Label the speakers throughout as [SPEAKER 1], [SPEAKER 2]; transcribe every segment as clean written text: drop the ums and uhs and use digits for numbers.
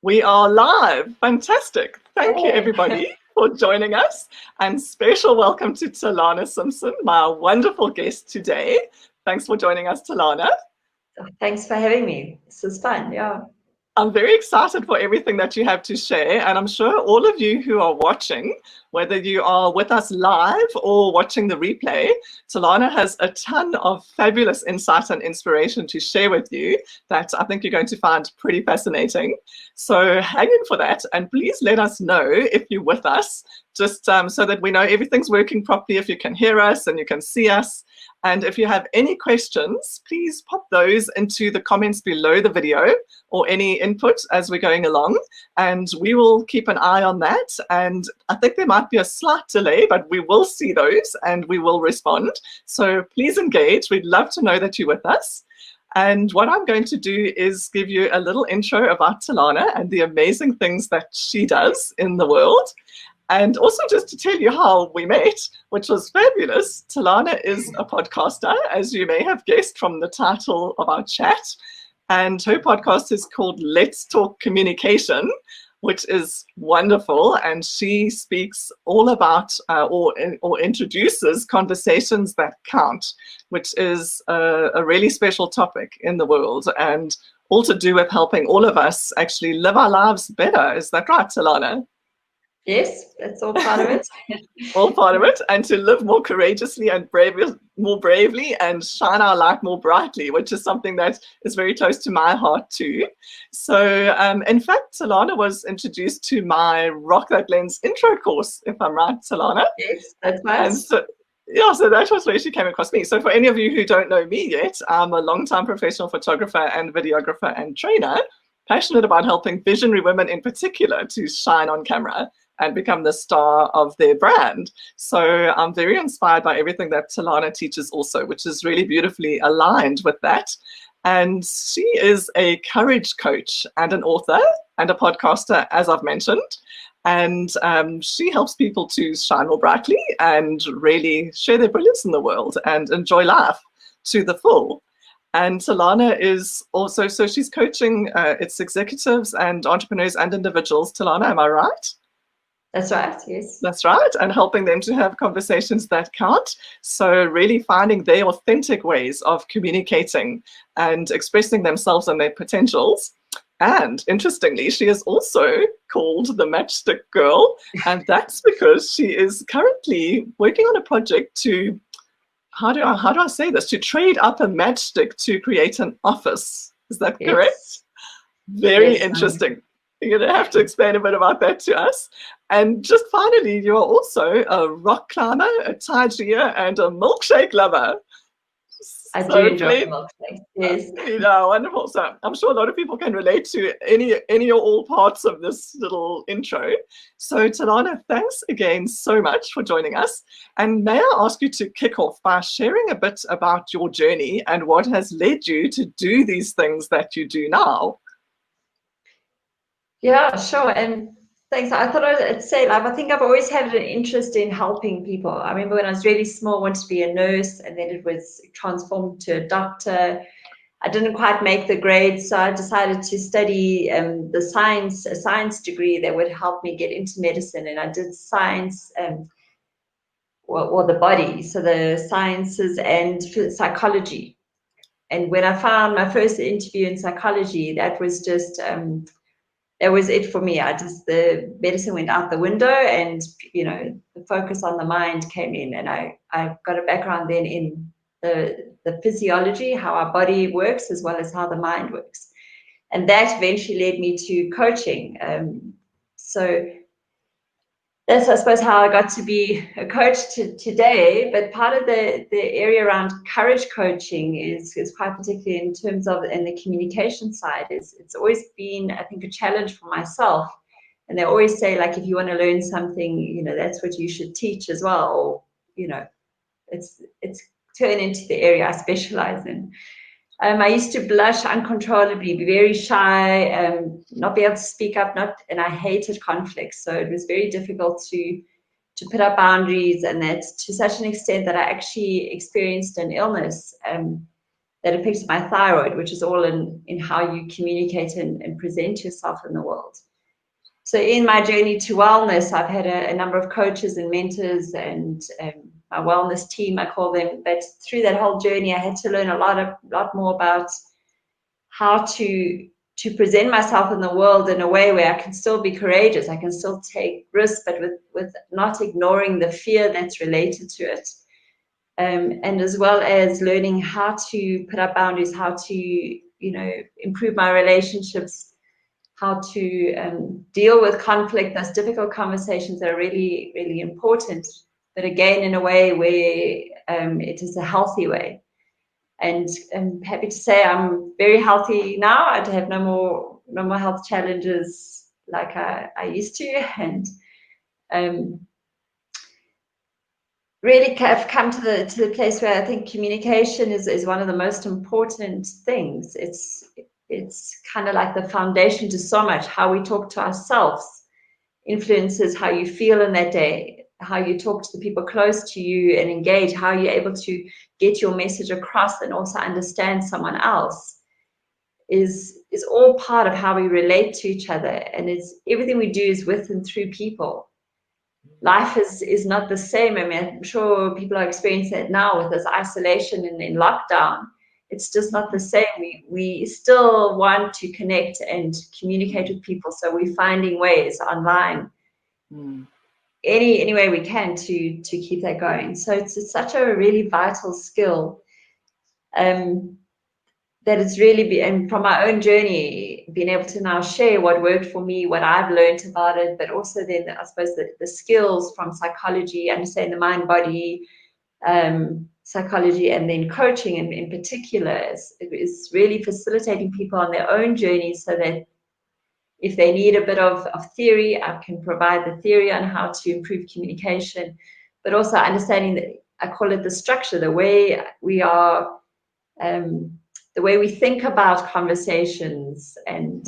[SPEAKER 1] We are live. Fantastic. Thank you,
[SPEAKER 2] Hey.
[SPEAKER 1] everybody, for joining us. And special welcome to Telana Simpson, my wonderful guest today. Thanks for joining us, Telana.
[SPEAKER 2] Thanks for having me. This is fun. Yeah.
[SPEAKER 1] I'm very excited for everything that you have to share, and I'm sure all of you who are watching, whether you are with us live or watching the replay, Telana has a ton of fabulous insight and inspiration to share with you that I think you're going to find pretty fascinating. So hang in for that, and please let us know if you're with us, just so that we know everything's working properly, if you can hear us and you can see us. And if you have any questions, please pop those into the comments below the video or any input as we're going along, and we will keep an eye on that. And I think there might be a slight delay, but we will see those and we will respond. So please engage. We'd love to know that you're with us. And what I'm going to do is give you a little intro about Telana and the amazing things that she does in the world. And also just to tell you how we met, which was fabulous. Telana is a podcaster, as you may have guessed from the title of our chat. And her podcast is called Let's Talk Communication, which is wonderful. And she speaks all about or introduces conversations that count, which is a really special topic in the world, and all to do with helping all of us actually live our lives better. Is that right, Telana?
[SPEAKER 2] Yes, that's all part of it.
[SPEAKER 1] All part of it, and to live more courageously and more bravely and shine our light more brightly, which is something that is very close to my heart too. So in fact, Telana was introduced to my Rock That Lens intro course, if I'm right, Telana.
[SPEAKER 2] Yes, that's nice.
[SPEAKER 1] And so, yeah, so that was where she came across me. So for any of you who don't know me yet, I'm a long-time professional photographer and videographer and trainer, passionate about helping visionary women in particular to shine on camera and become the star of their brand. So I'm very inspired by everything that Telana teaches also, which is really beautifully aligned with that. And she is a courage coach and an author and a podcaster, as I've mentioned. And she helps people to shine more brightly and really share their brilliance in the world and enjoy life to the full. And Telana is also, so she's coaching its executives and entrepreneurs and individuals. Telana, am I right?
[SPEAKER 2] That's right, yes.
[SPEAKER 1] That's right, and helping them to have conversations that count. So really finding their authentic ways of communicating and expressing themselves and their potentials. And interestingly, she is also called the Matchstick Girl, and that's because she is currently working on a project to, how do I say this, to trade up a matchstick to create an office. Is that correct? Very interesting. You're going to have to explain a bit about that to us. And just finally, you are also a rock climber, a Thai and a milkshake lover.
[SPEAKER 2] I do enjoy milkshake, yes.
[SPEAKER 1] You know, wonderful. So I'm sure a lot of people can relate to any or all parts of this little intro. So Telana, thanks again so much for joining us. And may I ask you to kick off by sharing a bit about your journey and what has led you to do these things that you do now?
[SPEAKER 2] Yeah, sure. And thanks. I thought I'd say, I think I've always had an interest in helping people. I remember when I was really small, I wanted to be a nurse, and then it was transformed to a doctor. I didn't quite make the grades, so I decided to study a science degree that would help me get into medicine. And I did science, or the body, so the sciences and psychology. And when I found my first interview in psychology, that was just that was it for me. The medicine went out the window, and the focus on the mind came in, and I got a background then in the physiology, how our body works, as well as how the mind works, and that eventually led me to coaching. So that's, I suppose, how I got to be a coach today. But part of the area around courage coaching is quite particular in terms of, and the communication side it's always been, I think, a challenge for myself. And they always say, like, if you want to learn something, that's what you should teach as well. Or, it's turned into the area I specialize in. I used to blush uncontrollably, be very shy, not be able to speak up, and I hated conflict. So it was very difficult to put up boundaries, and that's to such an extent that I actually experienced an illness that affects my thyroid, which is all in how you communicate and present yourself in the world. So in my journey to wellness, I've had a number of coaches and mentors and my wellness team, I call them. But through that whole journey, I had to learn a lot more about how to present myself in the world in a way where I can still be courageous. I can still take risks, but with not ignoring the fear that's related to it. And as well as learning how to put up boundaries, how to, improve my relationships, how to deal with conflict, those difficult conversations that are really, really important, but again, in a way where it is a healthy way. And I'm happy to say I'm very healthy now. I have no more health challenges like I used to, and really have come to the place where I think communication is one of the most important things. It's kind of like the foundation to so much. How we talk to ourselves influences how you feel in that day, how you talk to the people close to you and engage, how you're able to get your message across and also understand someone else is all part of how we relate to each other. And it's everything we do is with and through people. Life is not the same. I mean, I'm sure people are experiencing it now with this isolation and in lockdown. It's just not the same. We still want to connect and communicate with people, so we're finding ways online, any way we can to keep that going. So it's such a really vital skill. That it's really and from my own journey, being able to now share what worked for me, what I've learned about it, but also then I suppose the skills from psychology, understanding the mind body psychology, and then coaching in particular is really facilitating people on their own journey, so that if they need a bit of theory, I can provide the theory on how to improve communication, but also understanding that I call it the structure, the way we are, the way we think about conversations and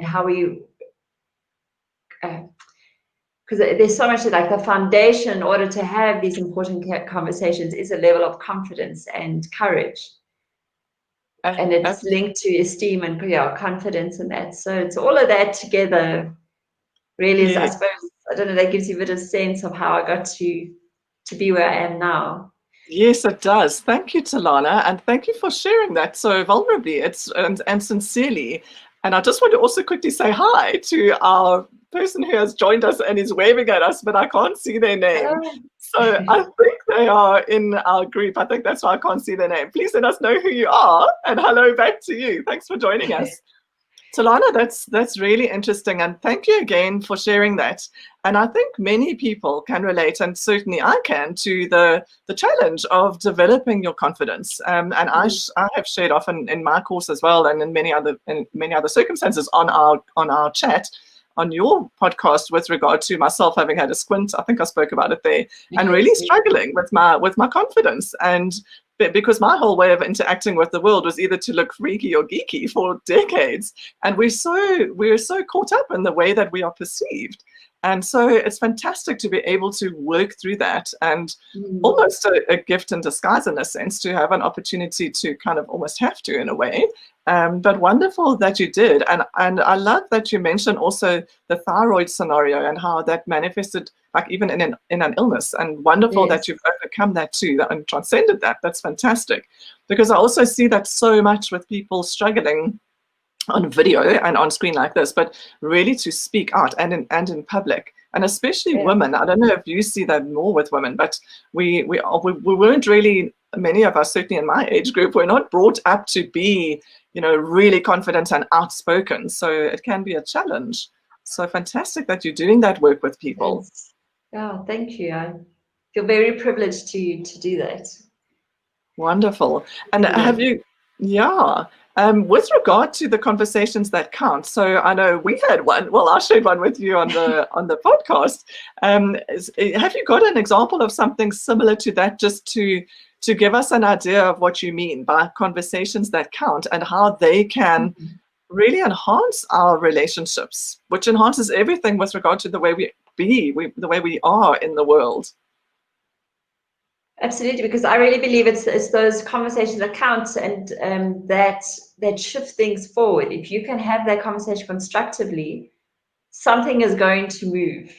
[SPEAKER 2] how we, because there's so much like the foundation in order to have these important conversations is a level of confidence and courage. And it's linked to esteem and confidence in that. So it's all of that together really is, I suppose, I don't know, that gives you a bit of sense of how I got to be where I am now.
[SPEAKER 1] Yes, it does. Thank you, Telana, and thank you for sharing that so vulnerably and sincerely. And I just want to also quickly say hi to our person who has joined us and is waving at us, but I can't see their name.
[SPEAKER 2] Hello.
[SPEAKER 1] So I think they are in our group. I think that's why I can't see their name. Please let us know who you are, and hello back to you. Thanks for joining us. Telana, that's really interesting, and thank you again for sharing that. And I think many people can relate, and certainly I can, to the challenge of developing your confidence. And I have shared often in my course as well, and in many other circumstances on our chat, on your podcast, with regard to myself having had a squint. I think I spoke about it there, and really struggling with my confidence. And because my whole way of interacting with the world was either to look freaky or geeky for decades, and we're so caught up in the way that we are perceived. And so it's fantastic to be able to work through that, and almost a gift in disguise, in a sense, to have an opportunity to kind of almost have to, in a way. But wonderful that you did. And I love that you mentioned also the thyroid scenario and how that manifested, like even in an illness, and wonderful that you've overcome that too and transcended that. That's fantastic, because I also see that so much with people struggling on video and on screen like this, but really to speak out and in public, and especially women. I don't know if you see that more with women, but we weren't really, many of us, certainly in my age group, we're not brought up to be, really confident and outspoken. So it can be a challenge. So fantastic that you're doing that work with people.
[SPEAKER 2] Oh, thank you. I feel very privileged to do that.
[SPEAKER 1] Wonderful. And have you, with regard to the conversations that count, so I know we had one, well, I shared one with you on the podcast. Have you got an example of something similar to that, just to give us an idea of what you mean by conversations that count and how they can really enhance our relationships, which enhances everything with regard to the way we are in the world?
[SPEAKER 2] Absolutely, because I really believe it's those conversations that count, and that shift things forward. If you can have that conversation constructively, something is going to move.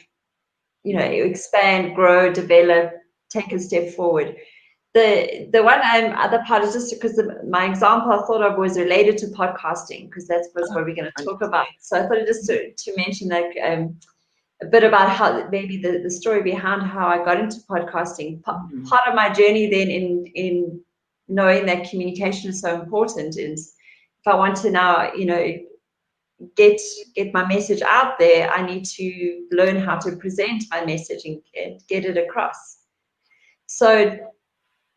[SPEAKER 2] You know, expand, grow, develop, take a step forward. The one other part is just because my example I thought of was related to podcasting, because that was what we're going to talk about. So I thought just to mention like a bit about how maybe the story behind how I got into podcasting. Part of my journey then in knowing that communication is so important is if I want to now, you know, get my message out there, I need to learn how to present my message and get it across. So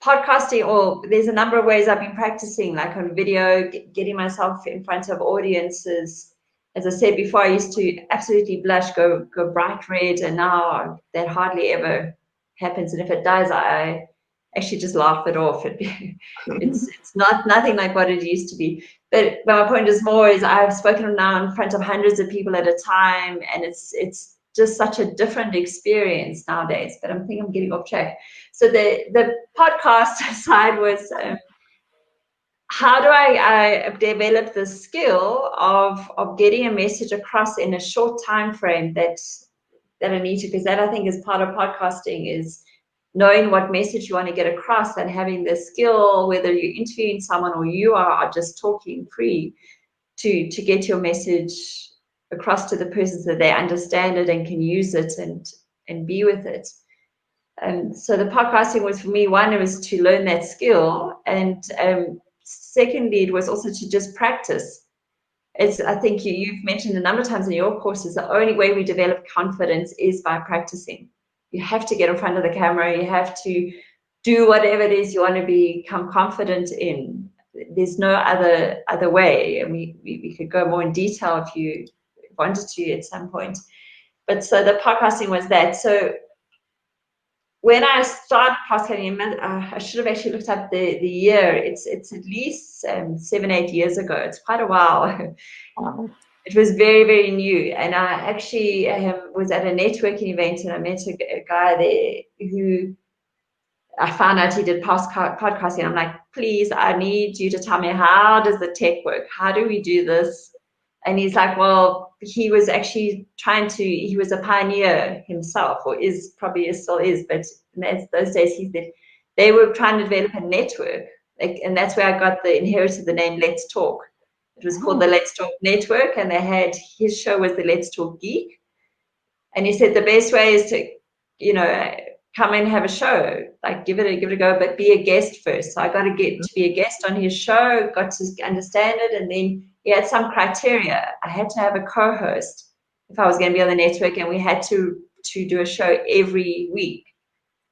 [SPEAKER 2] podcasting, or there's a number of ways I've been practicing, like on video, getting myself in front of audiences. As I said before, I used to absolutely blush, go bright red, and now that hardly ever happens. And if it does, I actually just laugh it off. It's nothing like what it used to be. But my point is more is I've spoken now in front of hundreds of people at a time, and it's just such a different experience nowadays. But I think I'm getting off track. So the podcast side was how do I develop the skill of getting a message across in a short time frame that I need to, because that I think is part of podcasting, is knowing what message you want to get across and having the skill, whether you're interviewing someone or you are just talking free, to get your message across to the person so they understand it and can use it and be with it. And so the podcasting was, for me, one, it was to learn that skill, and secondly, it was also to just practice. I think you've mentioned a number of times in your courses, the only way we develop confidence is by practicing. You have to get in front of the camera. You have to do whatever it is you want to become confident in. There's no other way. And we could go more in detail if you wanted to at some point. But so the podcasting was that. So when I started podcasting, I should have actually looked up the year. It's at least 7-8 years ago. It's quite a while.
[SPEAKER 1] Wow.
[SPEAKER 2] It was very, very new. And I actually was at a networking event, and I met a guy there who I found out he did podcasting. I'm like, please, I need you to tell me, how does the tech work? How do we do this? And he's like, well, he was actually he was a pioneer himself, or still is, but in those days they were trying to develop a network. And that's where I inherited the name Let's Talk. It was called the Let's Talk Network, and his show was the Let's Talk Geek. And he said the best way is to, you know, come and have a show, like give it a go, but be a guest first. So I got to get to be a guest on his show, got to understand it, and then he had some criteria. I had to have a co-host if I was going to be on the network, and we had to do a show every week.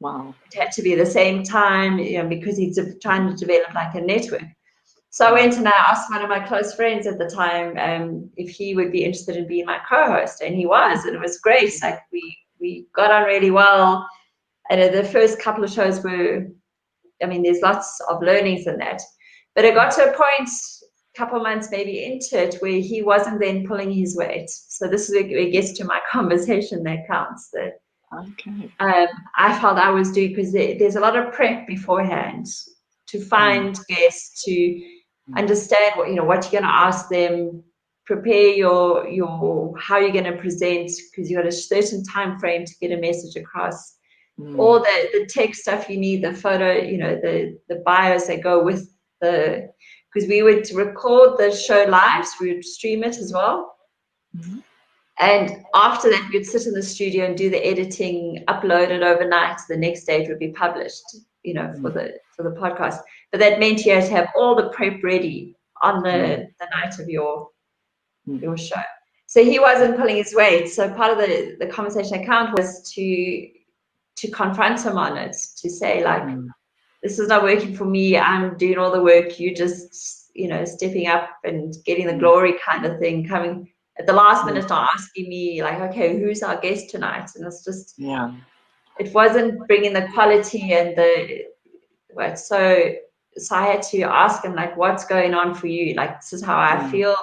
[SPEAKER 1] Wow.
[SPEAKER 2] It had to be the same time, you know, because he's trying to develop like a network. So I went and I asked one of my close friends at the time if he would be interested in being my co-host, and he was, and it was great. Like we got on really well, and the first couple of shows were, I mean, there's lots of learnings in that, but it got to a point, a couple of months maybe into it, where he wasn't then pulling his weight. So this is where it gets to my conversation that counts. That
[SPEAKER 1] Okay.
[SPEAKER 2] I felt I was doing, because there's a lot of prep beforehand to find guests, to understand what you're going to ask them, prepare your how you're going to present, because you got a certain time frame to get a message across. All the tech stuff you need, the photo, you know, the bios that go with because we would record the show live, so we would stream it as well. And after that, we'd sit in the studio and do the editing, upload it overnight. The next day it would be published, you know, for the podcast. But that meant you had to have all the prep ready on the night of your show. So he wasn't pulling his weight. So part of the conversation account was to confront him on it, to say, like, this is not working for me. I'm doing all the work. You just, you know, stepping up and getting the glory kind of thing, coming at the last minute, not asking me, like, okay, who's our guest tonight? And it's just, it wasn't bringing the quality and so I had to ask him, like, what's going on for you? Like, this is how I feel.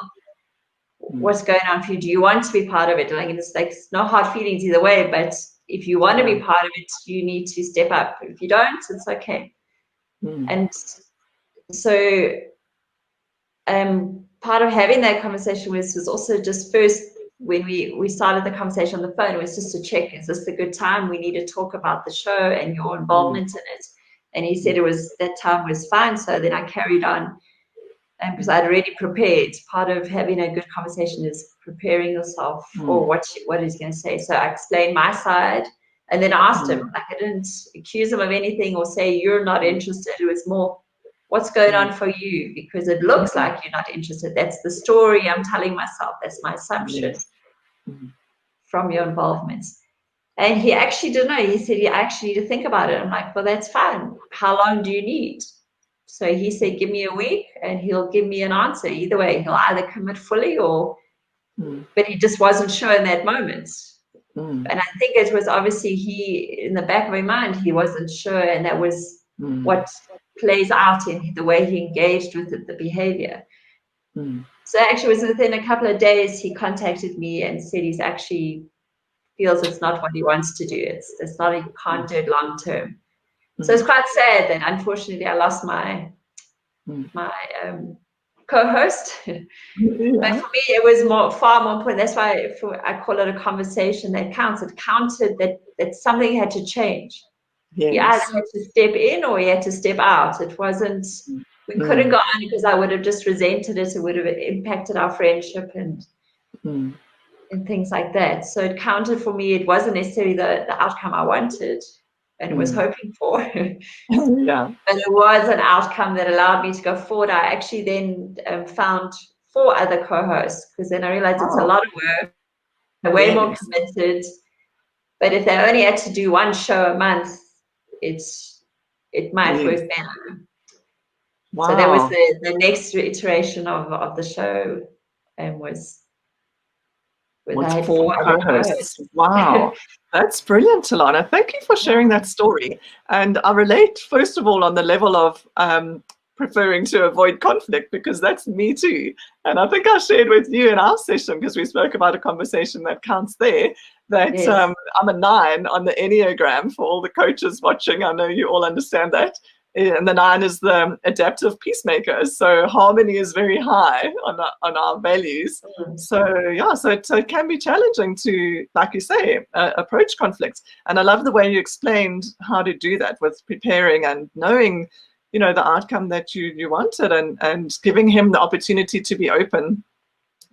[SPEAKER 2] What's going on for you? Do you want to be part of it? Like, it's no hard feelings either way, but if you want to be part of it, you need to step up. If you don't, it's okay. And so part of having that conversation was also just first, when we started the conversation on the phone, it was just to check, is this a good time? We need to talk about the show and your involvement in it. And he said that time was fine. So then I carried on, because I'd already prepared. Part of having a good conversation is preparing yourself for what he's going to say. So I explained my side, and then asked him. Like, I didn't accuse him of anything or say you're not interested. It was more, what's going on for you? Because it looks like you're not interested. That's the story I'm telling myself. That's my assumption from your involvements. And he actually didn't know. He said, I actually need to think about it. I'm like, well, that's fine. How long do you need? So he said, give me a week and he'll give me an answer. Either way, he'll either commit fully or, but he just wasn't sure in that moment. And I think it was obviously in the back of my mind, he wasn't sure. And that was what plays out in the way he engaged with it, the behavior. So actually it was within a couple of days, he contacted me and said he's actually feels it's not what he wants to do. It's not, he can't do it long term. So it's quite sad that unfortunately I lost my co-host. But for me, it was far more important. That's why I call it a conversation that counts. It counted that something had to change. He either had to step in or he had to step out. It wasn't, we couldn't go on because I would have just resented it. It would have impacted our friendship and things like that. So it counted for me. It wasn't necessarily the outcome I wanted and was hoping for. But it was an outcome that allowed me to go forward. I actually then found 4 other co-hosts, because then I realized it's a lot of work, way more committed. But if they only had to do 1 show a month, it might work better. So that was the next iteration of the show, and was
[SPEAKER 1] with 4 co-hosts. Wow, that's brilliant, Telana. Thank you for sharing that story. And I relate, first of all, on the level of preferring to avoid conflict, because that's me too. And I think I shared with you in our session, because we spoke about a conversation that counts there, that I'm a 9 on the Enneagram. For all the coaches watching, I know you all understand that. And the 9 is the adaptive peacemaker. So harmony is very high on our values. So yeah, so it can be challenging to, like you say, approach conflicts. And I love the way you explained how to do that, with preparing and knowing, you know, the outcome that you wanted, and giving him the opportunity to be open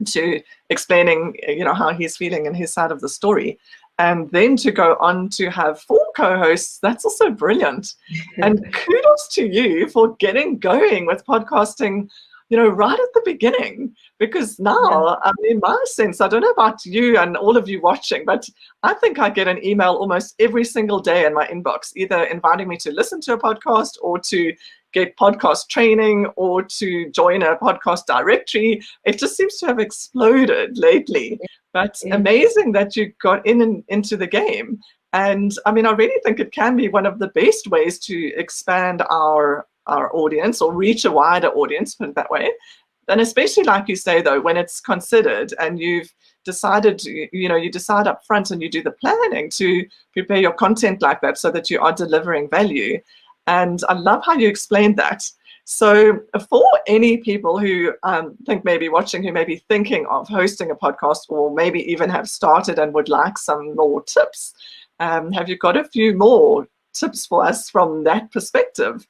[SPEAKER 1] to explaining, you know, how he's feeling and his side of the story. And then to go on to have 4 co-hosts, that's also brilliant. And kudos to you for getting going with podcasting, you know, right at the beginning. Because now, in my sense, I don't know about you and all of you watching, but I think I get an email almost every single day in my inbox, either inviting me to listen to a podcast or to get podcast training or to join a podcast directory. It just seems to have exploded lately. But amazing that you got into the game. And I mean, I really think it can be one of the best ways to expand our audience, or reach a wider audience, put it that way. And especially, like you say, though, when it's considered and you've decided, you decide up front and you do the planning to prepare your content like that, so that you are delivering value. And I love how you explained that. So for any people who think maybe watching, who may be thinking of hosting a podcast, or maybe even have started and would like some more tips, have you got a few more tips for us from that perspective,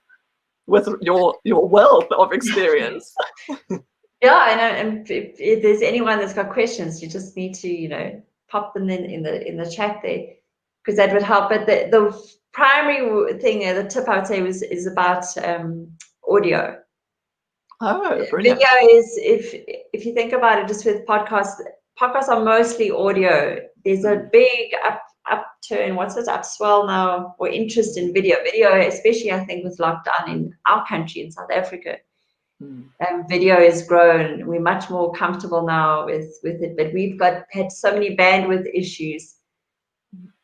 [SPEAKER 1] with your wealth of experience?
[SPEAKER 2] And if there's anyone that's got questions, you just need to, pop them in the chat there, because that would help. But the primary thing, the tip I would say is about audio.
[SPEAKER 1] Oh, brilliant.
[SPEAKER 2] Video is, if you think about it, just with podcasts are mostly audio. There's a big upturn, upswell now, or interest in video, especially I think with lockdown in our country, in South Africa. Video has grown. We're much more comfortable now with it, but we've had so many bandwidth issues,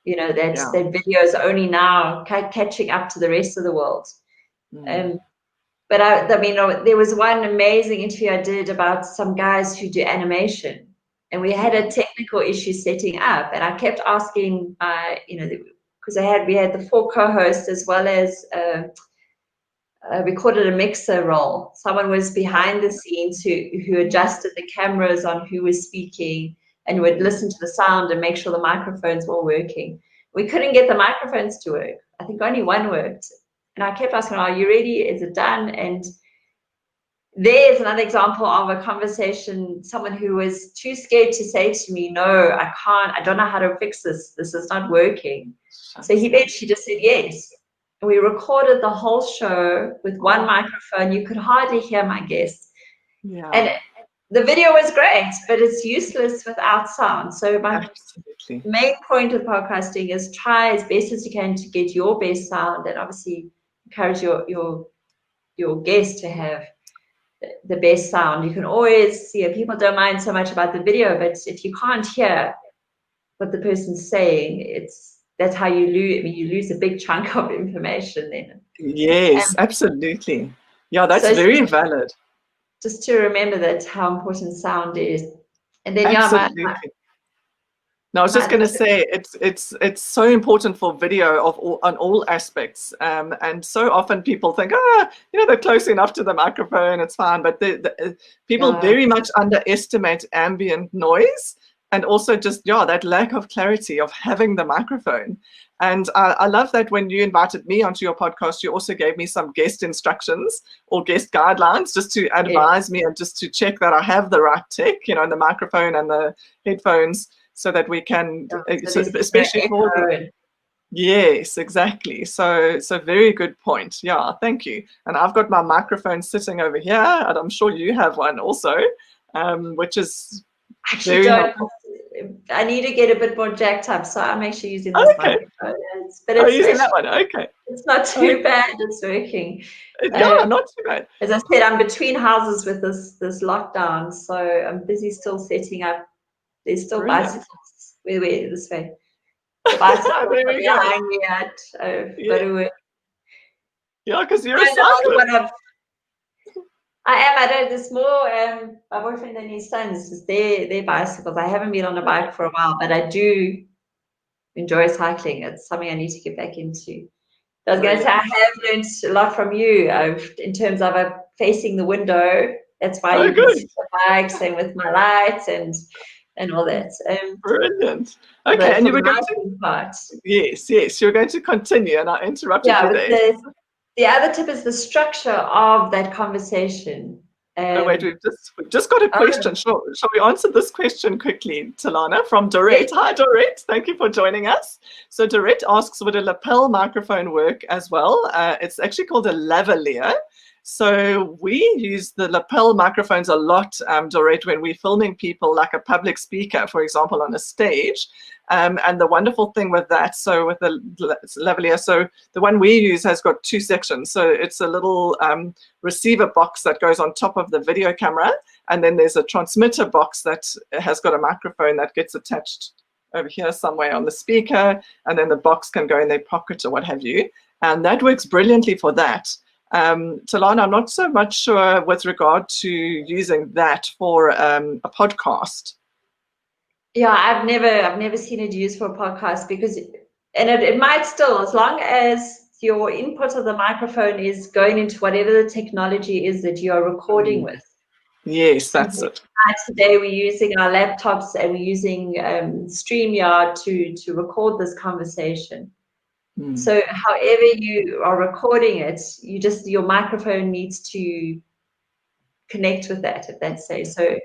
[SPEAKER 2] that video is only now catching up to the rest of the world. But I mean, there was one amazing interview I did about some guys who do animation, and we had a technical issue setting up, and I kept asking my, because we had the 4 co-hosts as well as recorded a mixer role. Someone was behind the scenes who adjusted the cameras on who was speaking and would listen to the sound and make sure the microphones were working. We couldn't get the microphones to work. I think only one worked. And I kept asking, are you ready? Is it done? And there's another example of a conversation, someone who was too scared to say to me, no, I can't, I don't know how to fix this. This is not working. So he eventually just said yes. And we recorded the whole show with one microphone. You could hardly hear my guests.
[SPEAKER 1] Yeah.
[SPEAKER 2] And the video was great, but it's useless without sound. So my main point of podcasting is try as best as you can to get your best sound, and obviously encourage your guests to have the best sound. You can always see it. People don't mind so much about the video, but if you can't hear what the person's saying, that's how you lose. I mean, you lose a big chunk of information then.
[SPEAKER 1] Yes, absolutely. Yeah, that's so very valid.
[SPEAKER 2] Just to remember that how important sound is. And then
[SPEAKER 1] absolutely. No, I was just going to say it's so important for video on all aspects, and so often people think, they're close enough to the microphone, it's fine, but people very much underestimate ambient noise, and also just that lack of clarity of having the microphone. And I love that when you invited me onto your podcast, you also gave me some guest instructions or guest guidelines just to advise me and just to check that I have the right tech, and the microphone and the headphones, so that we can, especially for yes, exactly. So very good point. Yeah, thank you. And I've got my microphone sitting over here, and I'm sure you have one also, which is
[SPEAKER 2] actually very helpful. I need to get a bit more jacked up, so I'm actually using this microphone. But it's
[SPEAKER 1] using that one. Okay.
[SPEAKER 2] It's not too bad. It's working.
[SPEAKER 1] Yeah, not too bad.
[SPEAKER 2] As I said, I'm between houses with this lockdown, so I'm busy still setting up. There's still bicycles. Wait, this way. The bicycles are behind me at.
[SPEAKER 1] Yeah, because you're a cyclist.
[SPEAKER 2] I am. I don't. There's more. My boyfriend and his sons, is their bicycles. I haven't been on a bike for a while, but I do enjoy cycling. It's something I need to get back into. I was going to say, I have learned a lot from you in terms of facing the window. That's why you can see the bikes and with my lights and all that.
[SPEAKER 1] Brilliant. Okay, and you were going to yes, you're going to continue, and I interrupted you there.
[SPEAKER 2] The other tip is the structure of that conversation.
[SPEAKER 1] Wait, we've just got a question. Shall we answer this question quickly, Telana, from Dorette? Hi, Dorette. Thank you for joining us. So Dorette asks, would a lapel microphone work as well? It's actually called a lavalier. So we use the lapel microphones a lot, Dorette, when we're filming people like a public speaker, for example, on a stage. And the wonderful thing with that, so with the lavalier, so the one we use has got 2 sections. So it's a little receiver box that goes on top of the video camera, and then there's a transmitter box that has got a microphone that gets attached over here somewhere on the speaker, and then the box can go in their pocket or what have you. And that works brilliantly for that. Telana, I'm not so much sure with regard to using that for a podcast.
[SPEAKER 2] Yeah, I've never seen it used for a podcast because, and it might still, as long as your input of the microphone is going into whatever the technology is that you are recording with.
[SPEAKER 1] Yes, that's it.
[SPEAKER 2] Today we're using our laptops and we're using StreamYard to record this conversation. So however you are recording it, your microphone needs to connect with that, if that's so.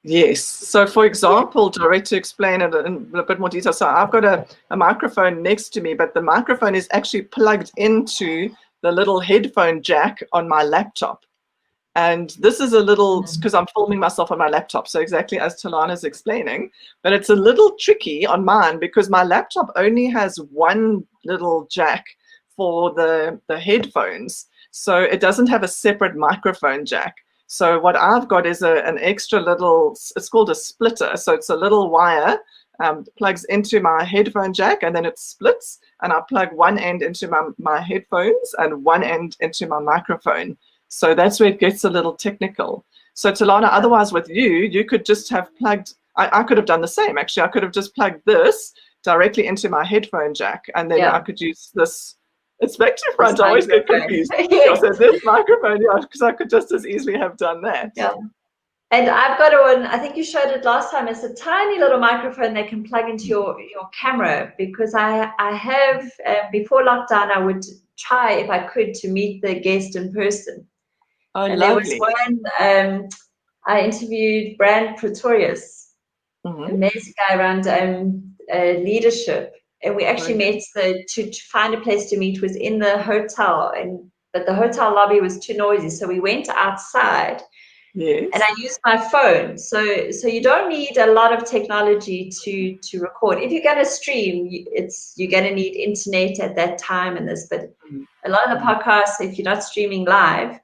[SPEAKER 1] Yes. So for example, to explain it in a bit more detail, so I've got a microphone next to me, but the microphone is actually plugged into the little headphone jack on my laptop. And this is a little, because I'm filming myself on my laptop, so exactly as Telana's explaining, but it's a little tricky on mine because my laptop only has one little jack for the headphones. So it doesn't have a separate microphone jack. So what I've got is an extra little, it's called a splitter. So it's a little wire, plugs into my headphone jack, and then it splits, and I plug one end into my headphones and one end into my microphone. So that's where it gets a little technical. So Telana, otherwise with you could just have plugged, I could have done the same, actually. I could have just plugged this directly into my headphone jack, and then I could use this. It's back to front. I always get confused. Yeah, so this microphone, yeah, because I could just as easily have done that.
[SPEAKER 2] Yeah. And I've got one, I think you showed it last time, it's a tiny little microphone that can plug into your camera, because I have, before lockdown, I would try, if I could, to meet the guest in person.
[SPEAKER 1] Oh,
[SPEAKER 2] and
[SPEAKER 1] lovely.
[SPEAKER 2] There was one, I interviewed Brand Pretorius, amazing guy around leadership. And we actually met, to find a place to meet was in the hotel, but the hotel lobby was too noisy. So we went outside.
[SPEAKER 1] Yes.
[SPEAKER 2] And I use my phone. So you don't need a lot of technology to record. If you're going to stream, you're going to need internet at that time and this. But a lot of the podcasts, if you're not streaming live,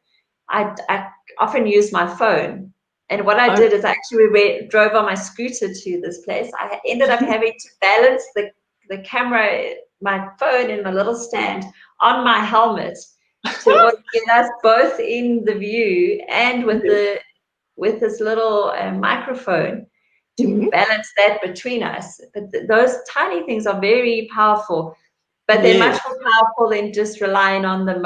[SPEAKER 2] I often use my phone. And what I did is I actually drove on my scooter to this place. I ended up having to balance the camera, my phone in my little stand on my helmet to get us both in the view and with this little microphone to balance that between us. But those tiny things are very powerful, but they're much more powerful than just relying on the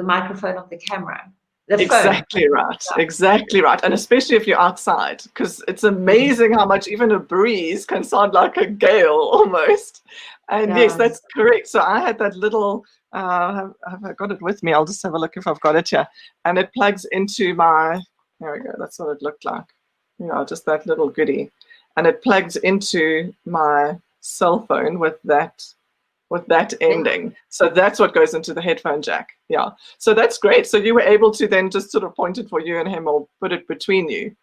[SPEAKER 2] microphone of the camera.
[SPEAKER 1] Exactly right. Exactly right. And especially if you're outside, because it's amazing how much even a breeze can sound like a gale almost. And yes, that's correct. So I had that little, have I got it with me? I'll just have a look if I've got it here. And it plugs into my, there we go, that's what it looked like. You know, just that little goodie. And it plugs into my cell phone with that ending. So that's what goes into the headphone jack. Yeah. So that's great. So you were able to then just sort of point it for you and him, or put it between you.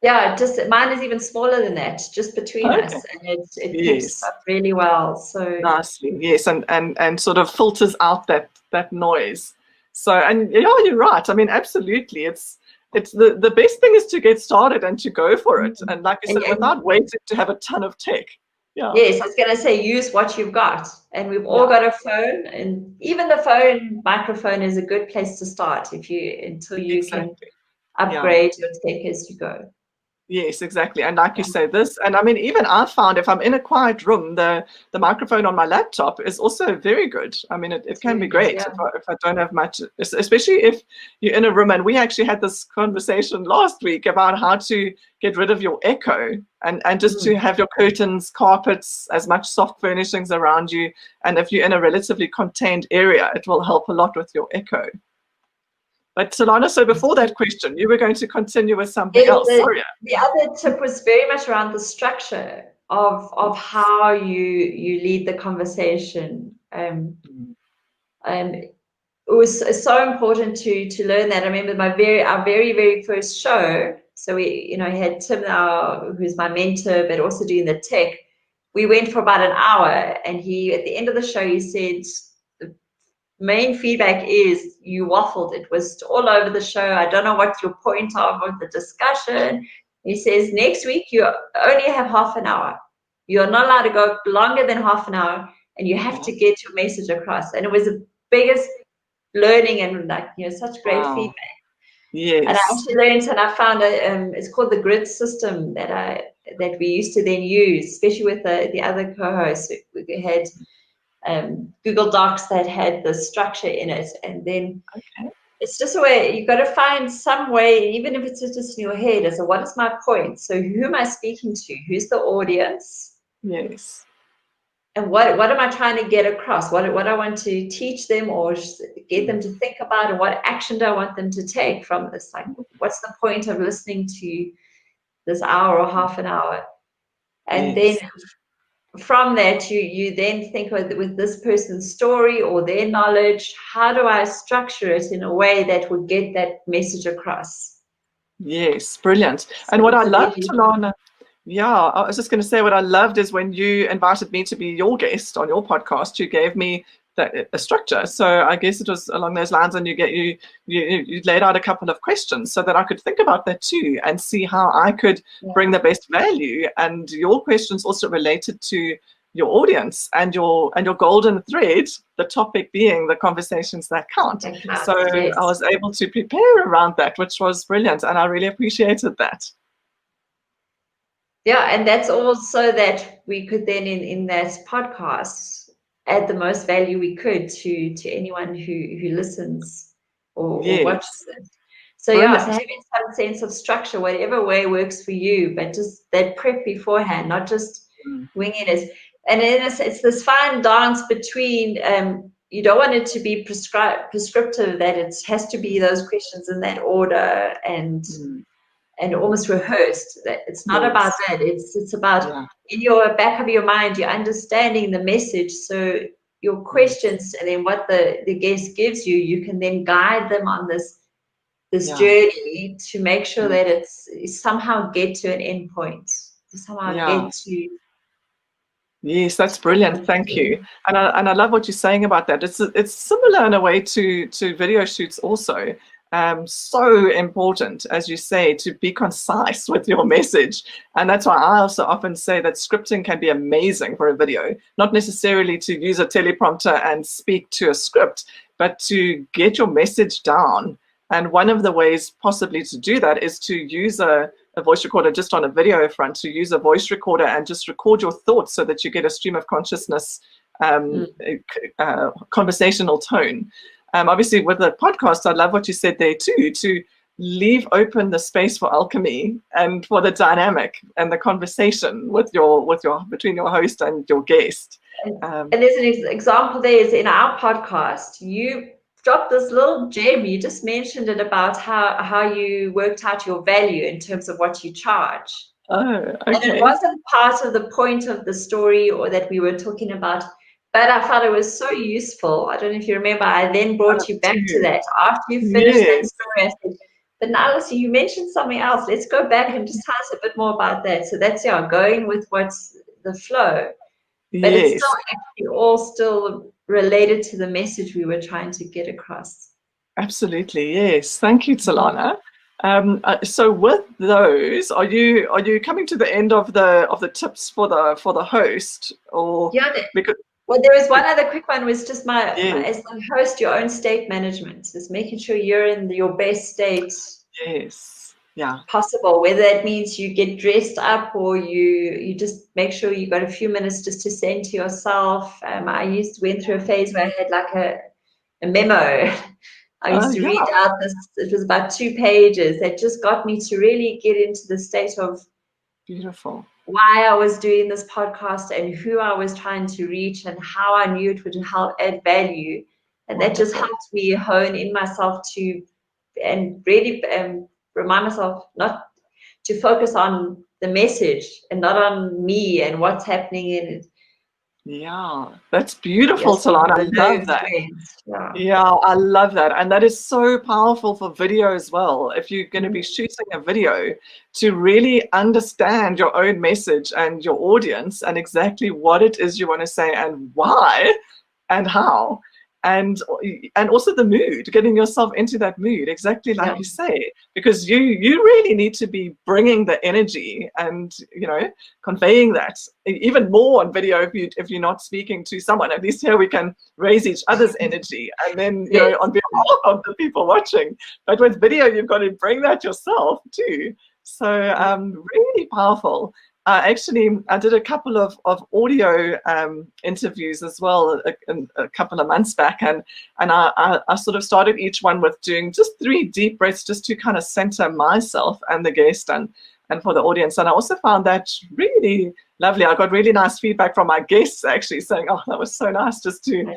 [SPEAKER 2] Yeah, just mine is even smaller than that, just between us, and it picks up really well. So
[SPEAKER 1] nicely, yes, and sort of filters out that noise. So, and yeah, you're right. I mean, absolutely, it's the best thing is to get started and to go for it. And like I said, without waiting to have a ton of tech. Yeah.
[SPEAKER 2] Yes, I was going to say, use what you've got. And we've all got a phone, and even the phone microphone is a good place to start until you can upgrade your tech as you go.
[SPEAKER 1] Yes, exactly. And like you say, this, and I mean, even I found if I'm in a quiet room, the microphone on my laptop is also very good. I mean, it can be great if I don't have much, especially if you're in a room. And we actually had this conversation last week about how to get rid of your echo and just to have your curtains, carpets, as much soft furnishings around you. And if you're in a relatively contained area, it will help a lot with your echo. But Telana, so before that question, you were going to continue with something else. Sorry.
[SPEAKER 2] The other tip was very much around the structure of how you lead the conversation. It was so important to learn that. I remember our very first show. So we had Tim now, who's my mentor, but also doing the tech. We went for about an hour, and at the end of the show, he said, main feedback is you waffled. It was all over the show. I don't know what your point of the discussion. He says, next week you only have half an hour. You're not allowed to go longer than half an hour, and you have to get your message across. And it was the biggest learning, and such great feedback.
[SPEAKER 1] Yes.
[SPEAKER 2] And I actually learned, and I found it's called the grid system that we used to then use, especially with the other co-hosts. We had Google Docs that had the structure in it, and then it's just a way you've got to find some way, even if it's just in your head, as what is my point? So who am I speaking to? Who's the audience?
[SPEAKER 1] Yes.
[SPEAKER 2] And what am I trying to get across? What I want to teach them or get them to think about, and what action do I want them to take from this? Like, what's the point of listening to this hour or half an hour? And then from that, you then think with this person's story or their knowledge, how do I structure it in a way that would get that message across?
[SPEAKER 1] Yes, brilliant. And what I loved, Telana, I was just going to say, what I loved is when you invited me to be your guest on your podcast, you gave me a structure. So I guess it was along those lines, and you laid out a couple of questions so that I could think about that too and see how I could bring the best value. And your questions also related to your audience and your golden thread, the topic being the conversations that count. So I was able to prepare around that, which was brilliant, and I really appreciated that.
[SPEAKER 2] Yeah, and that's also that we could then in that podcast add the most value we could to anyone who listens or watches
[SPEAKER 1] Yes,
[SPEAKER 2] it. So yeah, so
[SPEAKER 1] brilliant.
[SPEAKER 2] having some sense of structure, whatever way works for you, but just that prep beforehand, not just
[SPEAKER 1] Mm,
[SPEAKER 2] winging it. And then it's this fine dance between you don't want it to be prescriptive that it has to be those questions in that order
[SPEAKER 1] mm,
[SPEAKER 2] and almost rehearsed. That it's not about
[SPEAKER 1] yes,
[SPEAKER 2] that. It's about
[SPEAKER 1] yeah,
[SPEAKER 2] in your back of your mind, you're understanding the message. So your
[SPEAKER 1] yes,
[SPEAKER 2] questions and then what the guest gives you, you can then guide them on this
[SPEAKER 1] yeah,
[SPEAKER 2] journey to make sure
[SPEAKER 1] yes,
[SPEAKER 2] that it's somehow get to an end point. To somehow
[SPEAKER 1] yeah.
[SPEAKER 2] get to
[SPEAKER 1] Yes, that's brilliant. Thank you. And I love what you're saying about that. It's similar in a way to video shoots also. So important, as you say, to be concise with your message. And that's why I also often say that scripting can be amazing for a video, not necessarily to use a teleprompter and speak to a script, but to get your message down. And one of the ways possibly to do that is to use a voice recorder just on a video front, to use a voice recorder and just record your thoughts so that you get a stream of consciousness
[SPEAKER 2] mm,
[SPEAKER 1] conversational tone. Obviously, with the podcast, I love what you said there too, to leave open the space for alchemy and for the dynamic and the conversation with your between your host and your guest.
[SPEAKER 2] and,
[SPEAKER 1] Um,
[SPEAKER 2] and there's an example there is in our podcast. You dropped this little gem. You just mentioned it about how you worked out your value in terms of what you charge.
[SPEAKER 1] oh,
[SPEAKER 2] And it
[SPEAKER 1] okay.
[SPEAKER 2] wasn't part of the point of the story or that we were talking about, but I felt it was so useful. I don't know if you remember, I then brought you back to
[SPEAKER 1] Too.
[SPEAKER 2] that after you finished that
[SPEAKER 1] Yes,
[SPEAKER 2] story. I said, but now, listen, you mentioned something else. Let's go back and just tell us a bit more about that. So that's, yeah, going with what's the flow, but it's still
[SPEAKER 1] yes.
[SPEAKER 2] actually all still related to the message we were trying to get across.
[SPEAKER 1] Absolutely, yes. Thank you,
[SPEAKER 2] Mhm.
[SPEAKER 1] Telana. So with those, are you coming to the end of the tips for the host, or
[SPEAKER 2] Yeah,
[SPEAKER 1] because
[SPEAKER 2] well, there was one other quick one, was just my
[SPEAKER 1] yes,
[SPEAKER 2] as the host, your own state management, is making sure you're in your best state
[SPEAKER 1] yes, yeah,
[SPEAKER 2] possible, whether that means you get dressed up or you just make sure you got a few minutes just to send to yourself. I went through a phase where I had like a memo. I used to
[SPEAKER 1] yeah,
[SPEAKER 2] read out this, it was about 2 pages that just got me to really get into the state of
[SPEAKER 1] beautiful,
[SPEAKER 2] why I was doing this podcast and who I was trying to reach and how I knew it would help add value. And that just
[SPEAKER 1] wonderful.
[SPEAKER 2] helped me hone in myself to and really remind myself not to focus on the message and not on me and what's happening in it.
[SPEAKER 1] Yeah, that's beautiful,
[SPEAKER 2] Yes, from
[SPEAKER 1] Telana. I
[SPEAKER 2] below
[SPEAKER 1] love that.
[SPEAKER 2] friends. Yeah.
[SPEAKER 1] Yeah, I love that. And that is so powerful for video as well. If you're going to
[SPEAKER 2] Mm.
[SPEAKER 1] be shooting a video, to really understand your own message and your audience and exactly what it is you want to say and why and how. And also the mood, getting yourself into that mood, exactly
[SPEAKER 2] Yeah.
[SPEAKER 1] like you say, because you really need to be bringing the energy and conveying that even more on video if you're not speaking to someone. At least here we can raise each other's energy and then
[SPEAKER 2] Yes.
[SPEAKER 1] on behalf of the people watching. But with video you've got to bring that yourself too. So really powerful. Actually, I did a couple of audio interviews as well a couple of months back, and I sort of started each one with doing just 3 deep breaths just to kind of center myself and the guest and for the audience. And I also found that really lovely. I got really nice feedback from my guests actually saying, "Oh, that was so nice just to